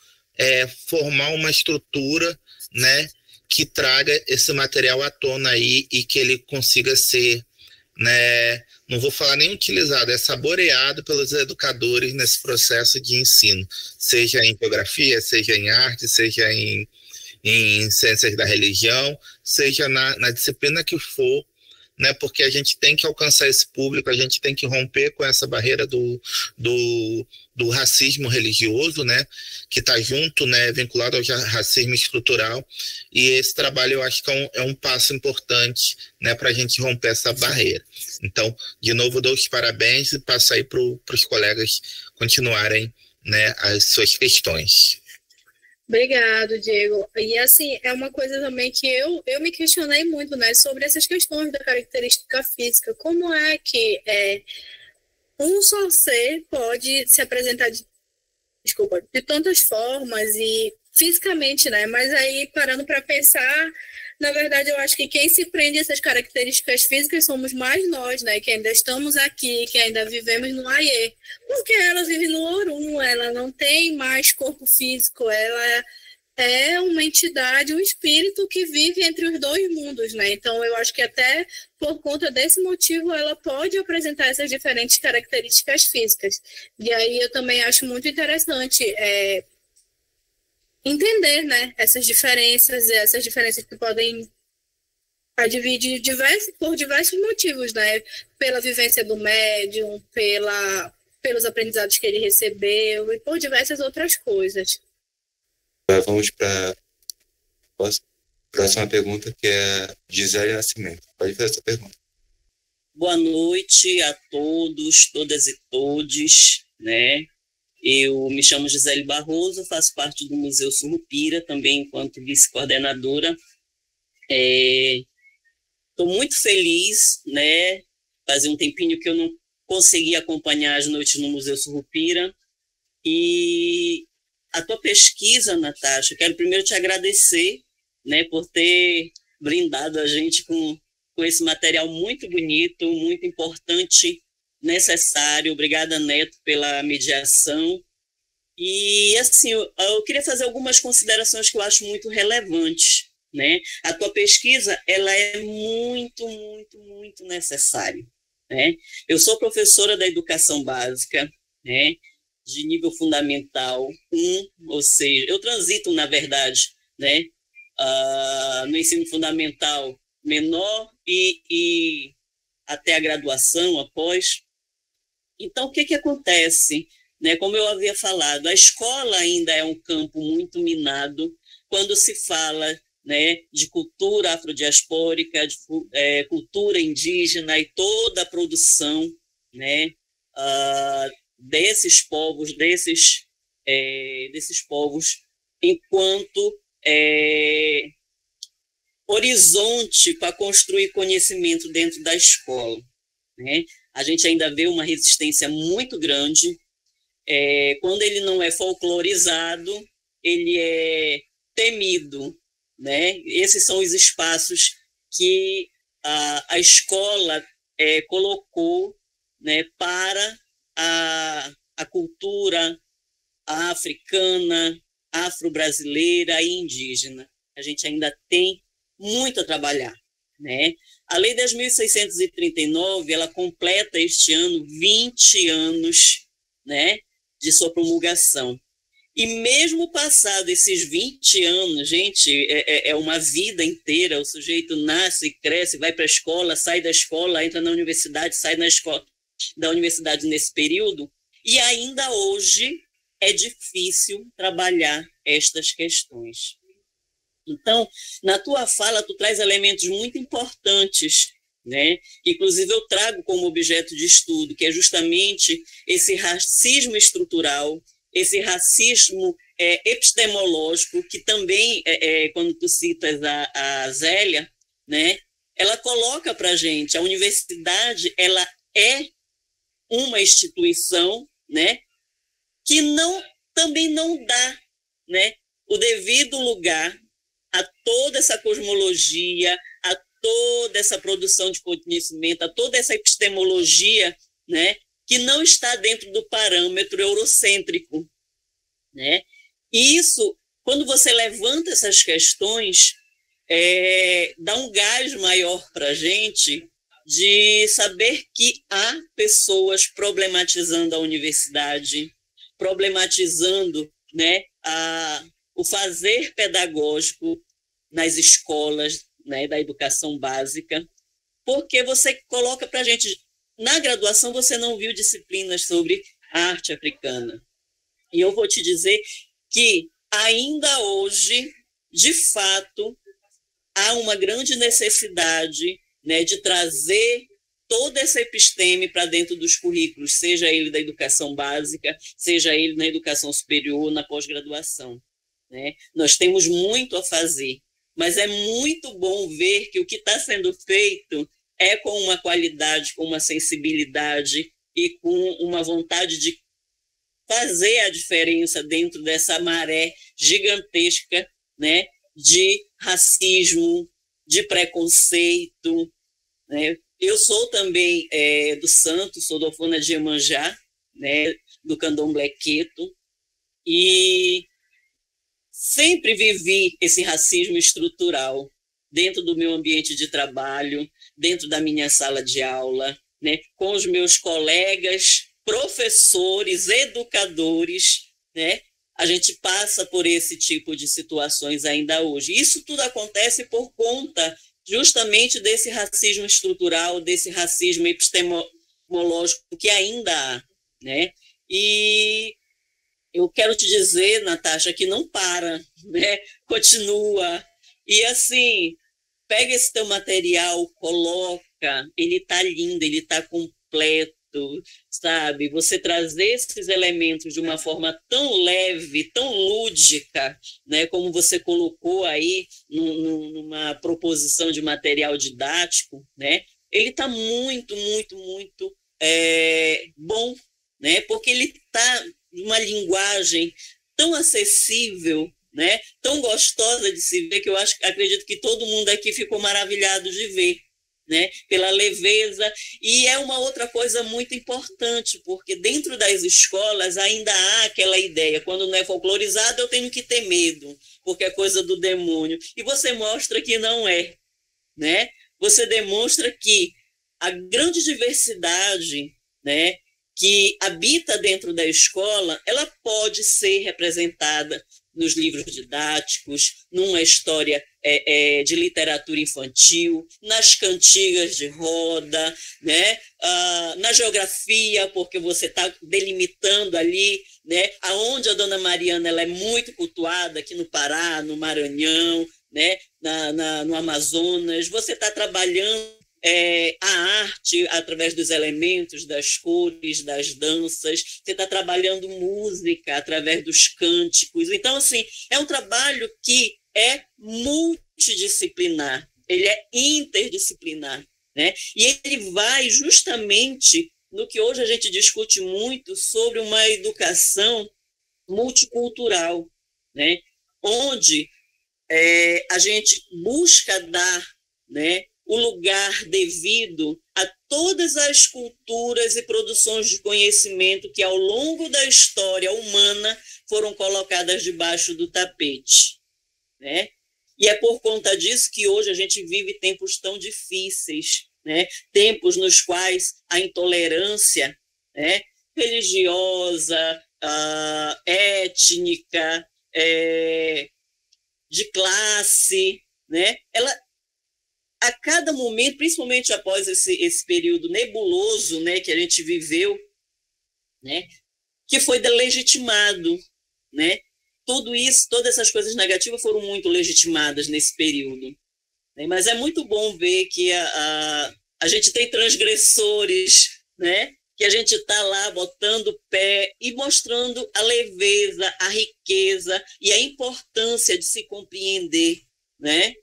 formar uma estrutura, né, que traga esse material à tona aí e que ele consiga ser, né, não vou falar nem utilizado, é saboreado pelos educadores nesse processo de ensino, seja em geografia, seja em arte, seja em ciências da religião, seja na disciplina que for, né, porque a gente tem que alcançar esse público, a gente tem que romper com essa barreira do racismo religioso, né, que está junto, né, vinculado ao racismo estrutural, e esse trabalho eu acho que é um passo importante, né, para a gente romper essa barreira. Então, de novo, dou os parabéns e passo aí para os colegas continuarem, né, as suas questões. Obrigado, Diego. E assim, é uma coisa também que eu me questionei muito, né, sobre essas questões da característica física. Como é que um só ser pode se apresentar de tantas formas e fisicamente, né? Mas aí, parando para pensar, na verdade, eu acho que quem se prende a essas características físicas somos mais nós, né? Que ainda estamos aqui, que ainda vivemos no Aie. Porque ela vive no Orum, ela não tem mais corpo físico, ela é uma entidade, um espírito que vive entre os dois mundos, né? Então, eu acho que até por conta desse motivo ela pode apresentar essas diferentes características físicas. E aí eu também acho muito interessante entender, né, essas diferenças que podem advir por diversos motivos, né? Pela vivência do médium, pelos aprendizados que ele recebeu e por diversas outras coisas. Vamos para a próxima pergunta, que é a Gisele Nascimento. Pode fazer essa pergunta. Boa noite a todos, todas e todes, né? Eu me chamo Gisele Barroso, faço parte do Museu Surupira, também enquanto vice-coordenadora. Estou muito feliz, né? Fazia um tempinho que eu não consegui acompanhar as noites no Museu Surupira. E a tua pesquisa, Natasha, quero primeiro te agradecer, né, por ter brindado a gente com esse material muito bonito, muito importante, necessário. Obrigada, Neto, pela mediação. E, assim, eu queria fazer algumas considerações que eu acho muito relevantes, né? A tua pesquisa, ela é muito, muito, muito necessária, né? Eu sou professora da educação básica, né, de nível fundamental 1, ou seja, eu transito, na verdade, né, no ensino fundamental menor e até a graduação, após. Então, o que acontece? Né, como eu havia falado, a escola ainda é um campo muito minado quando se fala, né, de cultura afrodiaspórica, de cultura indígena e toda a produção, né, desses povos, desses povos, enquanto horizonte para construir conhecimento dentro da escola, né? A gente ainda vê uma resistência muito grande. Quando ele não é folclorizado, ele é temido, né? Esses são os espaços que a escola colocou, né, para a cultura africana, afro-brasileira e indígena. A gente ainda tem muito a trabalhar, né? A Lei 10.639, ela completa este ano 20 anos, né, de sua promulgação. E mesmo passado esses 20 anos, gente, é uma vida inteira, o sujeito nasce, cresce, vai para a escola, sai da escola, entra na universidade, sai da universidade nesse período, e ainda hoje é difícil trabalhar estas questões. Então, na tua fala, tu traz elementos muito importantes, né? Inclusive, eu trago como objeto de estudo, que é justamente esse racismo estrutural, esse racismo epistemológico, que também, quando tu citas a Zélia, né? Ela coloca para a gente, a universidade, ela é uma instituição, né? Que também não dá, né, o devido lugar a toda essa cosmologia, a toda essa produção de conhecimento, a toda essa epistemologia, né, que não está dentro do parâmetro eurocêntrico, né? E isso, quando você levanta essas questões, dá um gás maior para a gente de saber que há pessoas problematizando a universidade, problematizando, né, o fazer pedagógico nas escolas, né, da educação básica, porque você coloca para a gente, na graduação você não viu disciplinas sobre arte africana. E eu vou te dizer que ainda hoje, de fato, há uma grande necessidade, né, de trazer toda essa episteme para dentro dos currículos, seja ele da educação básica, seja ele na educação superior, na pós-graduação, né? Nós temos muito a fazer, mas é muito bom ver que o que está sendo feito é com uma qualidade, com uma sensibilidade e com uma vontade de fazer a diferença dentro dessa maré gigantesca, né, de racismo, de preconceito, né? Eu sou também do Santo, sou do Ofona de Iemanjá, né, do Candomblé Queto, e sempre vivi esse racismo estrutural dentro do meu ambiente de trabalho, dentro da minha sala de aula, né, com os meus colegas, professores, educadores, né? A gente passa por esse tipo de situações ainda hoje. Isso tudo acontece por conta justamente desse racismo estrutural, desse racismo epistemológico que ainda há, né? E eu quero te dizer, Natasha, que não para, né? Continua. E assim, pega esse teu material, coloca, ele está lindo, ele está completo, sabe? Você trazer esses elementos de uma forma tão leve, tão lúdica, né? Como você colocou aí numa proposição de material didático, né? Ele está muito, muito, muito bom, né? Porque ele está uma linguagem tão acessível, né? Tão gostosa de se ver, que eu acredito que todo mundo aqui ficou maravilhado de ver, né? Pela leveza. E é uma outra coisa muito importante, porque dentro das escolas ainda há aquela ideia, quando não é folclorizado eu tenho que ter medo, porque é coisa do demônio. E você mostra que não é, né? Você demonstra que a grande diversidade, né, que habita dentro da escola, ela pode ser representada nos livros didáticos, numa história de literatura infantil, nas cantigas de roda, né? Na geografia, porque você está delimitando ali, né? Aonde a Dona Mariana ela é muito cultuada, aqui no Pará, no Maranhão, né? No Amazonas, você está trabalhando a arte através dos elementos, das cores, das danças, você está trabalhando música através dos cânticos. Então, assim, é um trabalho que é multidisciplinar, ele é interdisciplinar, né? E ele vai justamente no que hoje a gente discute muito sobre uma educação multicultural, né? Onde a gente busca dar, né, o lugar devido a todas as culturas e produções de conhecimento que ao longo da história humana foram colocadas debaixo do tapete, né? E é por conta disso que hoje a gente vive tempos tão difíceis, né? Tempos nos quais a intolerância, né, religiosa, étnica, de classe, né? Ela, a cada momento, principalmente após esse período nebuloso, né, que a gente viveu, né, que foi delegitimado, né? Tudo isso, todas essas coisas negativas foram muito legitimadas nesse período, né? Mas é muito bom ver que a gente tem transgressores, né? Que a gente está lá botando o pé e mostrando a leveza, a riqueza e a importância de se compreender, né?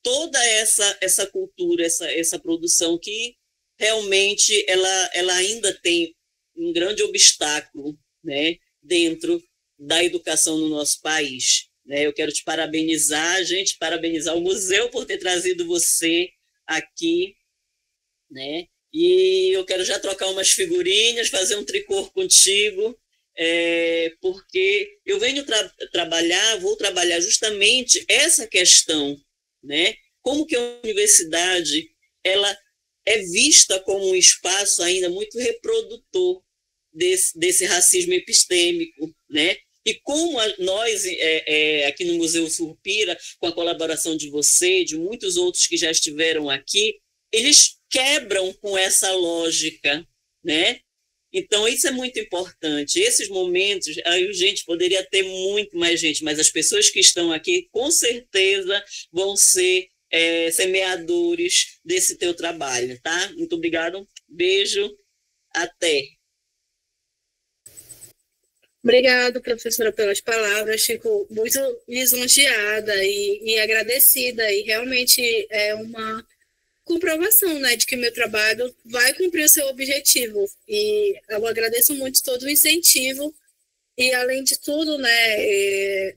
Toda essa cultura, essa produção que realmente ela ainda tem um grande obstáculo, né, dentro da educação no nosso país, né? Eu quero te parabenizar, gente, parabenizar o museu por ter trazido você aqui, né? E eu quero já trocar umas figurinhas, fazer um tricô contigo, porque eu venho vou trabalhar justamente essa questão, né? Como que a universidade ela é vista como um espaço ainda muito reprodutor desse racismo epistêmico, né? E como nós, aqui no Museu Surupira, com a colaboração de você e de muitos outros que já estiveram aqui, eles quebram com essa lógica, né? Então, isso é muito importante. Esses momentos, a gente poderia ter muito mais gente, mas as pessoas que estão aqui, com certeza, vão ser semeadores desse teu trabalho, tá? Muito obrigado, beijo, até. Obrigada, professora, pelas palavras. Fico muito lisonjeada e agradecida. E realmente é uma comprovação, né, de que meu trabalho vai cumprir o seu objetivo. E eu agradeço muito todo o incentivo. E, além de tudo, né,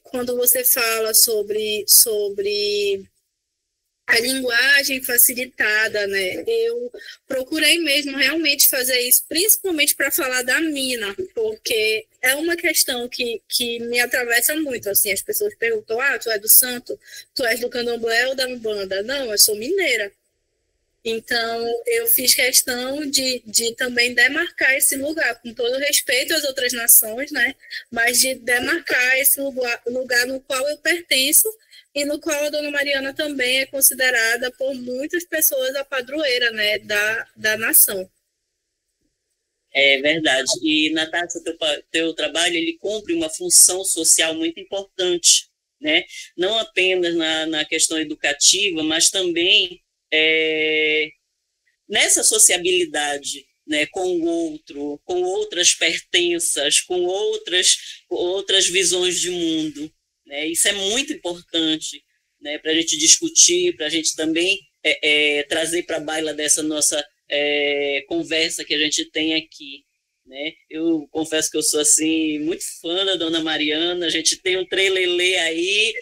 quando você fala sobre a linguagem facilitada, né? Eu procurei mesmo realmente fazer isso, principalmente para falar da mina, porque é uma questão que me atravessa muito. Assim, as pessoas perguntam: tu é do santo? Tu és do candomblé ou da umbanda? Não, eu sou mineira. Então, eu fiz questão de também demarcar esse lugar, com todo respeito às outras nações, né? Mas de demarcar esse lugar no qual eu pertenço e no qual a Dona Mariana também é considerada por muitas pessoas a padroeira, né, da nação. É verdade. E, Natácia, teu trabalho ele cumpre uma função social muito importante, né? Não apenas na questão educativa, mas também nessa sociabilidade, né, com o outro, com outras pertenças, com outras visões de mundo. Né? Isso é muito importante, né, para a gente discutir, para a gente também trazer para a baila dessa nossa conversa que a gente tem aqui. Né? Eu confesso que eu sou assim, muito fã da Dona Mariana, a gente tem um trelelê aí,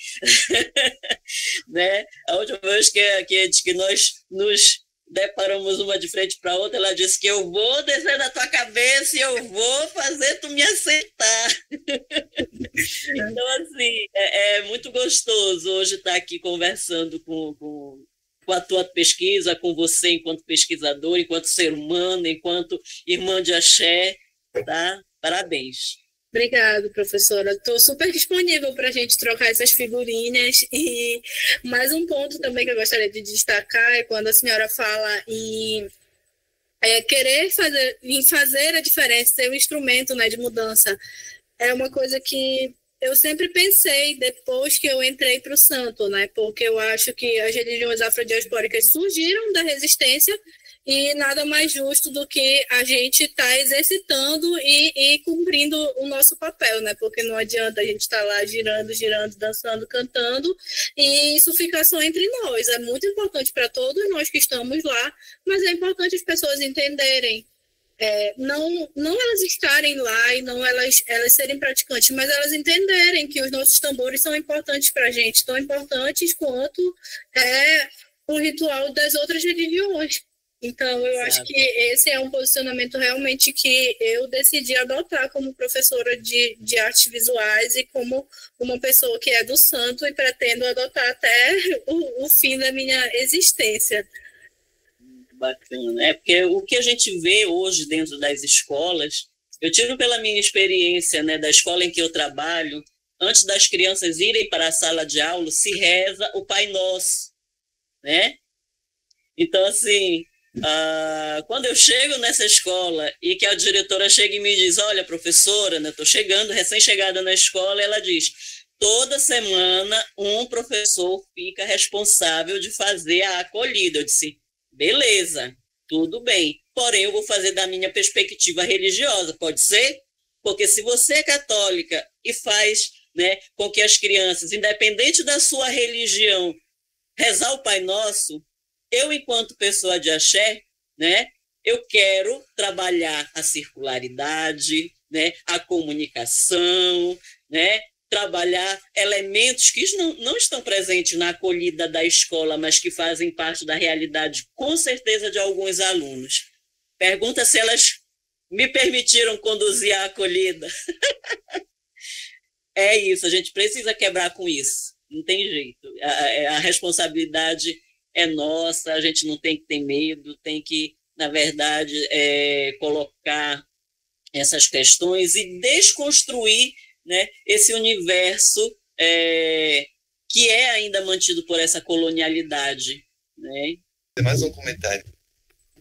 né? A última vez que nós nos deparamos uma de frente para a outra, ela disse que eu vou descer na tua cabeça e eu vou fazer tu me aceitar. Então, assim, é muito gostoso hoje estar aqui conversando com a tua pesquisa, com você enquanto pesquisador, enquanto ser humano, enquanto irmã de axé, tá? Parabéns. Obrigada, professora. Estou super disponível para a gente trocar essas figurinhas. E mais um ponto também que eu gostaria de destacar é quando a senhora fala em fazer a diferença, ser um instrumento, né, de mudança. É uma coisa que eu sempre pensei depois que eu entrei para o santo, né? Porque eu acho que as religiões afrodiaspóricas surgiram da resistência e nada mais justo do que a gente estar exercitando e cumprindo o nosso papel, né? Porque não adianta a gente estar lá girando, dançando, cantando e isso ficar só entre nós. É muito importante para todos nós que estamos lá, mas é importante as pessoas entenderem. Não elas estarem lá e não elas serem praticantes, mas elas entenderem que os nossos tambores são importantes para a gente, tão importantes quanto o ritual das outras religiões. Então, eu acho que esse é um posicionamento realmente que eu decidi adotar como professora de artes visuais e como uma pessoa que é do santo e pretendo adotar até o fim da minha existência. Bacana, é porque o que a gente vê hoje dentro das escolas, eu tiro pela minha experiência, né, da escola em que eu trabalho, antes das crianças irem para a sala de aula, se reza o Pai Nosso, né? Então, assim, quando eu chego nessa escola e que a diretora chega e me diz, olha, professora, né, estou chegando, recém-chegada na escola, ela diz, toda semana um professor fica responsável de fazer a acolhida. Eu disse, beleza, tudo bem, porém eu vou fazer da minha perspectiva religiosa, pode ser? Porque se você é católica e faz, né, com que as crianças, independente da sua religião, rezar o Pai Nosso, eu, enquanto pessoa de axé, né, eu quero trabalhar a circularidade, né, a comunicação, né, trabalhar elementos que não estão presentes na acolhida da escola, mas que fazem parte da realidade, com certeza, de alguns alunos. Pergunta se elas me permitiram conduzir a acolhida. É isso, a gente precisa quebrar com isso, não tem jeito. A responsabilidade é nossa, a gente não tem que ter medo, tem que, na verdade, colocar essas questões e desconstruir, né, esse universo que é ainda mantido por essa colonialidade. Né? Mais um comentário.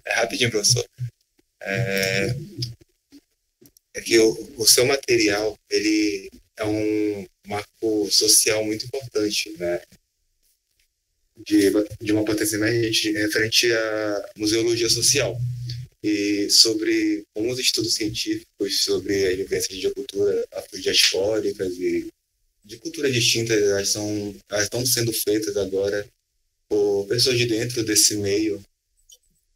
Rapidinho, professor. É que o seu material, ele é um marco social muito importante, né? De uma potência emergente referente à museologia social e sobre como os estudos científicos sobre as vivências de cultura afrodiaspóricas e de culturas distintas elas estão sendo feitas agora por pessoas de dentro desse meio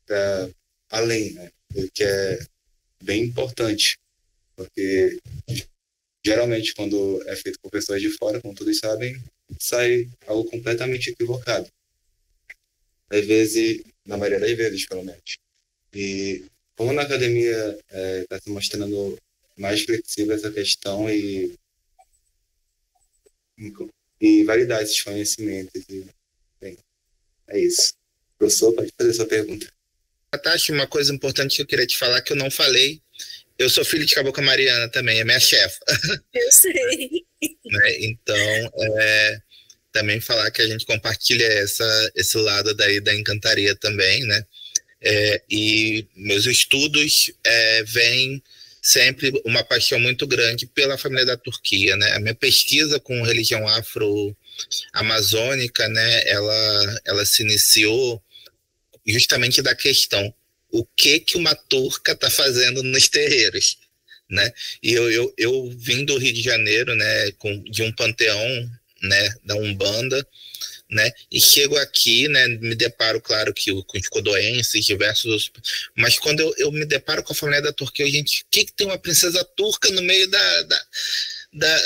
para além, né? O que é bem importante, porque geralmente quando é feito por pessoas de fora, como todos sabem, sai algo completamente equivocado. Às vezes, na maioria das vezes, pelo menos. E como na academia está se mostrando mais flexível essa questão e validar esses conhecimentos. E, bem, é isso. Professor, pode fazer sua pergunta. Natasha, uma coisa importante que eu queria te falar que eu não falei, eu sou filho de Cabocla Mariana também, é minha chefa. Eu sei. Né? Então, também falar que a gente compartilha esse lado daí da encantaria também, né? E meus estudos vêm sempre uma paixão muito grande pela família da Turquia, né? A minha pesquisa com religião afro-amazônica, né? Ela se iniciou justamente da questão o que uma turca está fazendo nos terreiros, né? E eu vim do Rio de Janeiro, né? De um panteão, né? Da Umbanda, né? E chego aqui, né? Me deparo, claro, com os codoenses, diversos outros, mas quando eu me deparo com a família da Turquia, gente, o que tem uma princesa turca no meio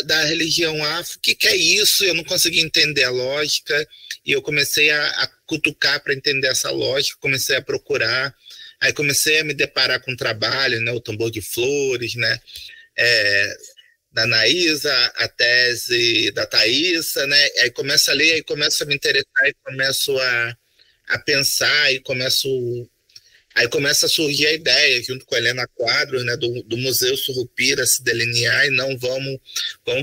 da religião afro? O que é isso? Eu não consegui entender a lógica e eu comecei a cutucar para entender essa lógica, comecei a procurar, aí comecei a me deparar com o trabalho, né? O Tambor de Flores, né? Da Anaísa, a tese da Thaísa, né? Aí começo a ler, aí começo a me interessar, e começo a pensar, aí começa a surgir a ideia, junto com a Helena Quadros, né, do Museu Surupira, se delinear, e não vamos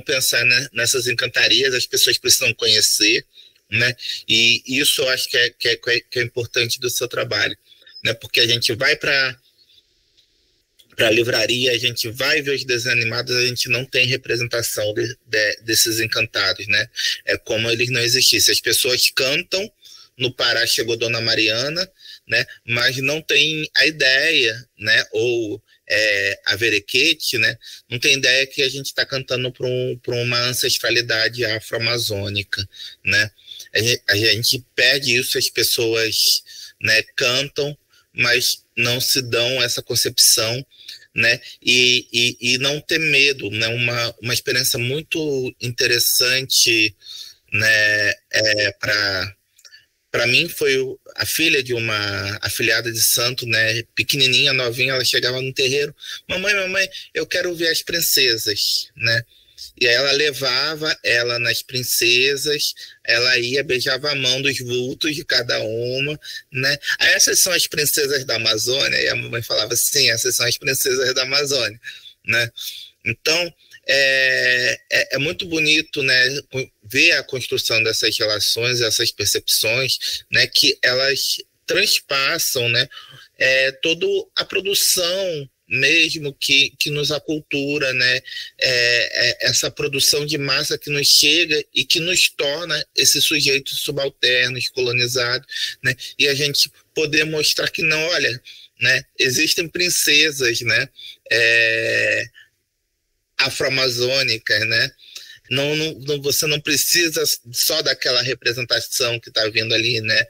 pensar, né, nessas encantarias, as pessoas precisam conhecer, né? E isso eu acho que é importante do seu trabalho, né? Porque a gente vai para a livraria, a gente vai ver os desenhos animados, a gente não tem representação desses encantados, né? É como eles não existissem. As pessoas cantam, no Pará chegou Dona Mariana, né? Mas não tem a ideia, né? Ou a Verequete, né? Não tem ideia que a gente está cantando para uma ancestralidade afro-amazônica, né? A gente perde isso, as pessoas, né, cantam, mas não se dão essa concepção, né? E não ter medo, né? Uma experiência muito interessante, né? Para para mim foi a filha de uma afilhada de santo, né, pequenininha, novinha, ela chegava no terreiro, mamãe, eu quero ver as princesas, né? E aí ela levava ela nas princesas, ela ia, beijava a mão dos vultos de cada uma, né? Aí essas são as princesas da Amazônia, e a mamãe falava, sim, essas são as princesas da Amazônia, né? Então, é muito bonito, né, ver a construção dessas relações, essas percepções, né, que elas transpassam, né, toda a produção mesmo que nos acultura, né, essa produção de massa que nos chega e que nos torna esses sujeitos subalternos, colonizados, né, e a gente poder mostrar que não, olha, né, existem princesas, né, afro-amazônicas, né? Não, você não precisa só daquela representação que está vindo ali, né?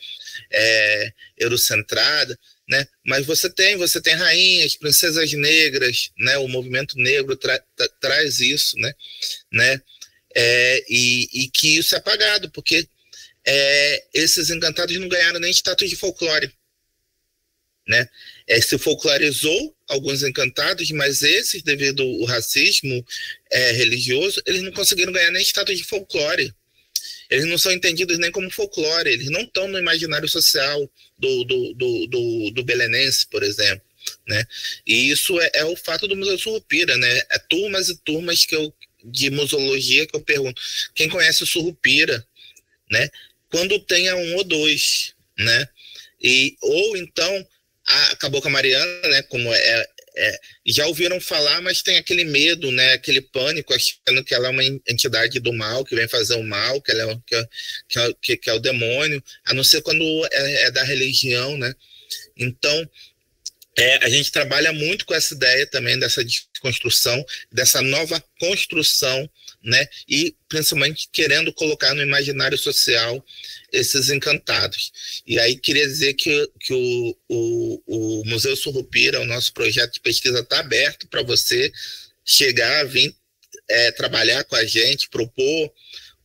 Eurocentrada, né? Mas você tem rainhas, princesas negras, né? O movimento negro traz isso, né? E que isso é apagado, porque esses encantados não ganharam nem status de folclore, né? Se folclorizou alguns encantados, mas esses, devido ao racismo religioso, eles não conseguiram ganhar nem status de folclore. Eles não são entendidos nem como folclore, eles não estão no imaginário social do belenense, por exemplo, né? E isso é o fato do Museu Surrupira, né? Turmas e turmas de museologia que eu pergunto, quem conhece o Surrupira, né? Quando tenha um ou dois, né? Ou então a Cabocla Mariana, né, como já ouviram falar, mas tem aquele medo, né, aquele pânico, achando que ela é uma entidade do mal, que vem fazer o mal, que ela que é o demônio, a não ser quando é da religião, né? Então, a gente trabalha muito com essa ideia também dessa desconstrução, dessa nova construção, né? E principalmente querendo colocar no imaginário social esses encantados. E aí queria dizer que o Museu Surrupira, o nosso projeto de pesquisa, está aberto para você chegar, vir trabalhar com a gente, propor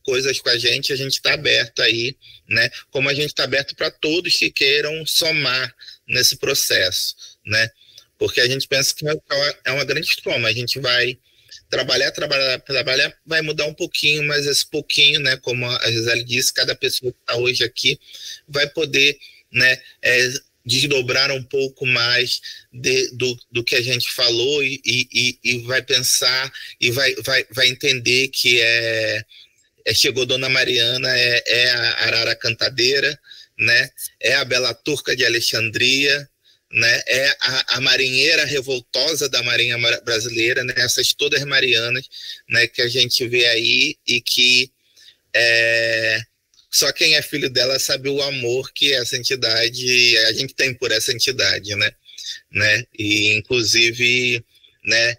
coisas com a gente está aberto aí, né? Como a gente está aberto para todos que queiram somar nesse processo, né? Porque a gente pensa que é uma grande soma, a gente vai trabalhar, vai mudar um pouquinho, mas esse pouquinho, né, como a Gisele disse, cada pessoa que está hoje aqui vai poder, né, desdobrar um pouco mais do que a gente falou e vai pensar e vai entender que chegou Dona Mariana, a Arara Cantadeira, né, é a Bela Turca de Alexandria, né, é a marinheira revoltosa da Marinha Brasileira, né, essas todas marianas, né, que a gente vê aí e que só quem é filho dela sabe o amor que essa entidade, a gente tem por essa entidade, né, e inclusive, né,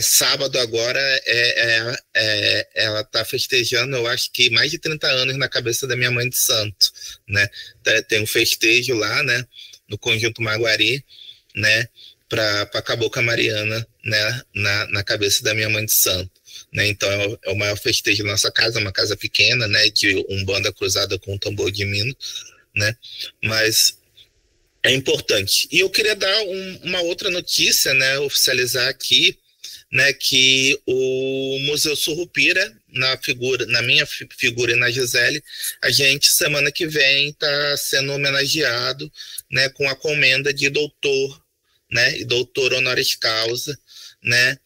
sábado agora ela está festejando, eu acho que mais de 30 anos na cabeça da minha mãe de santo, né, tem um festejo lá, né, no Conjunto Maguari, né, para a Cabocla Mariana, né, na cabeça da minha mãe de santo, né, então é o maior festejo da nossa casa, uma casa pequena, né, de umbanda cruzada com um tambor de Minas, né, mas é importante. E eu queria dar uma outra notícia, né, oficializar aqui, né, que o Museu Surrupira, na minha figura e na Gisele, a gente, semana que vem, está sendo homenageado, né, com a comenda de doutor, né, e doutor honoris causa, né,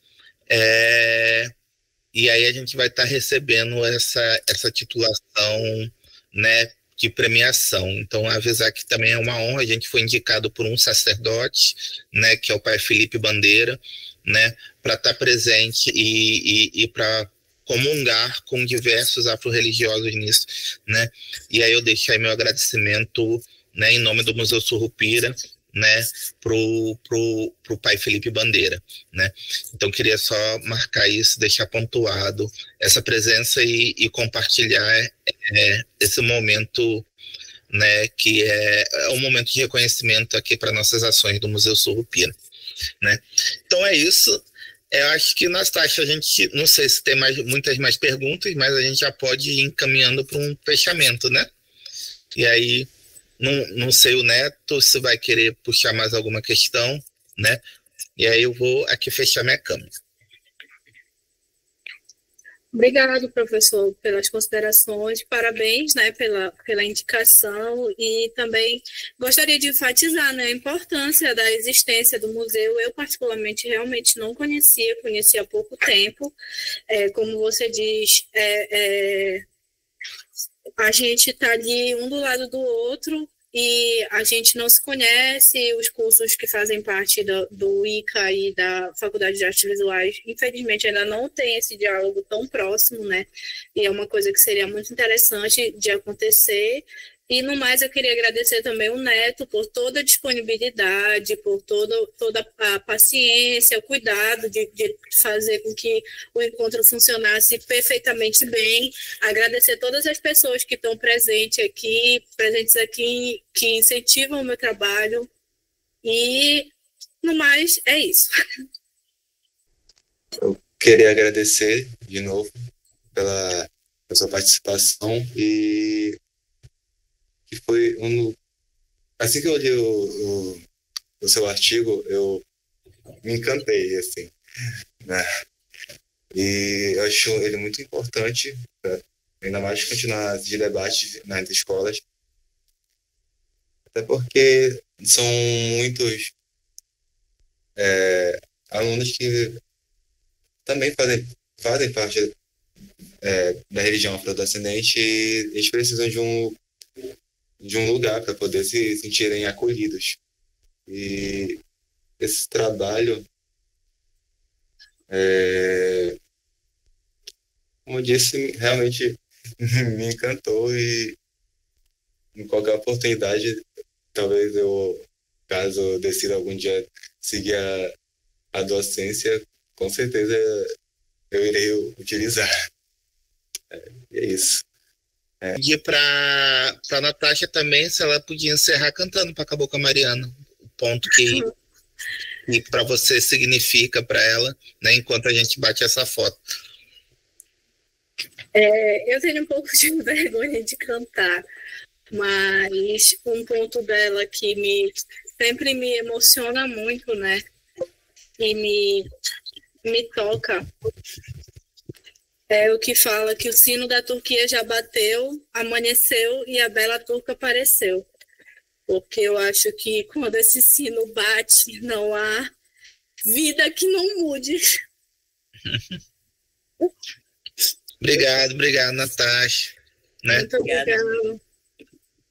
e aí a gente vai estar recebendo essa titulação, né, de premiação. Então, avisar que também é uma honra, a gente foi indicado por um sacerdote, né, que é o pai Felipe Bandeira, né, para estar presente e para comungar com diversos afro-religiosos nisso, né, e aí eu deixo aí meu agradecimento, né, em nome do Museu Surrupira, né, pro pai Felipe Bandeira, né, então queria só marcar isso, deixar pontuado essa presença e compartilhar esse momento, né, que é um momento de reconhecimento aqui para nossas ações do Museu Surrupira, né. Então é isso. Eu acho que, Nastácia, a gente, não sei se tem muitas mais perguntas, mas a gente já pode ir encaminhando para um fechamento, né? E aí Não sei o Neto se vai querer puxar mais alguma questão, né? E aí eu vou aqui fechar minha câmera. Obrigado, professor, pelas considerações, parabéns, né, pela indicação, e também gostaria de enfatizar, né, a importância da existência do museu. Eu, particularmente, realmente não conhecia há pouco tempo. Como você diz, a gente está ali um do lado do outro, e a gente não se conhece. Os cursos que fazem parte do ICA e da Faculdade de Artes Visuais, infelizmente, ainda não tem esse diálogo tão próximo, né? E é uma coisa que seria muito interessante de acontecer. E, no mais, eu queria agradecer também o Neto por toda a disponibilidade, por toda a paciência, o cuidado de fazer com que o encontro funcionasse perfeitamente bem. Agradecer todas as pessoas que estão presentes aqui, que incentivam o meu trabalho. E, no mais, é isso. Eu queria agradecer de novo pela sua participação, e que foi assim que eu li o seu artigo, eu me encantei, assim, né? E eu acho ele muito importante, ainda mais continuar de debate nas escolas, até porque são muitos alunos que também fazem parte da religião afrodescendente, e eles precisam de um lugar para poder se sentirem acolhidos. E esse trabalho, como eu disse, realmente me encantou, e em qualquer oportunidade, talvez caso eu decida algum dia seguir a docência, com certeza eu irei utilizar. E é isso. Pedir para a Natasha também se ela podia encerrar cantando para Cabocla Mariana, o ponto que para você significa para ela, né, enquanto a gente bate essa foto. Eu tenho um pouco de vergonha de cantar, mas um ponto dela que sempre me emociona muito, né, e me toca, é o que fala que o sino da Turquia já bateu, amanheceu e a bela turca apareceu. Porque eu acho que quando esse sino bate, não há vida que não mude. Obrigado, Natasha. Né? Muito obrigada.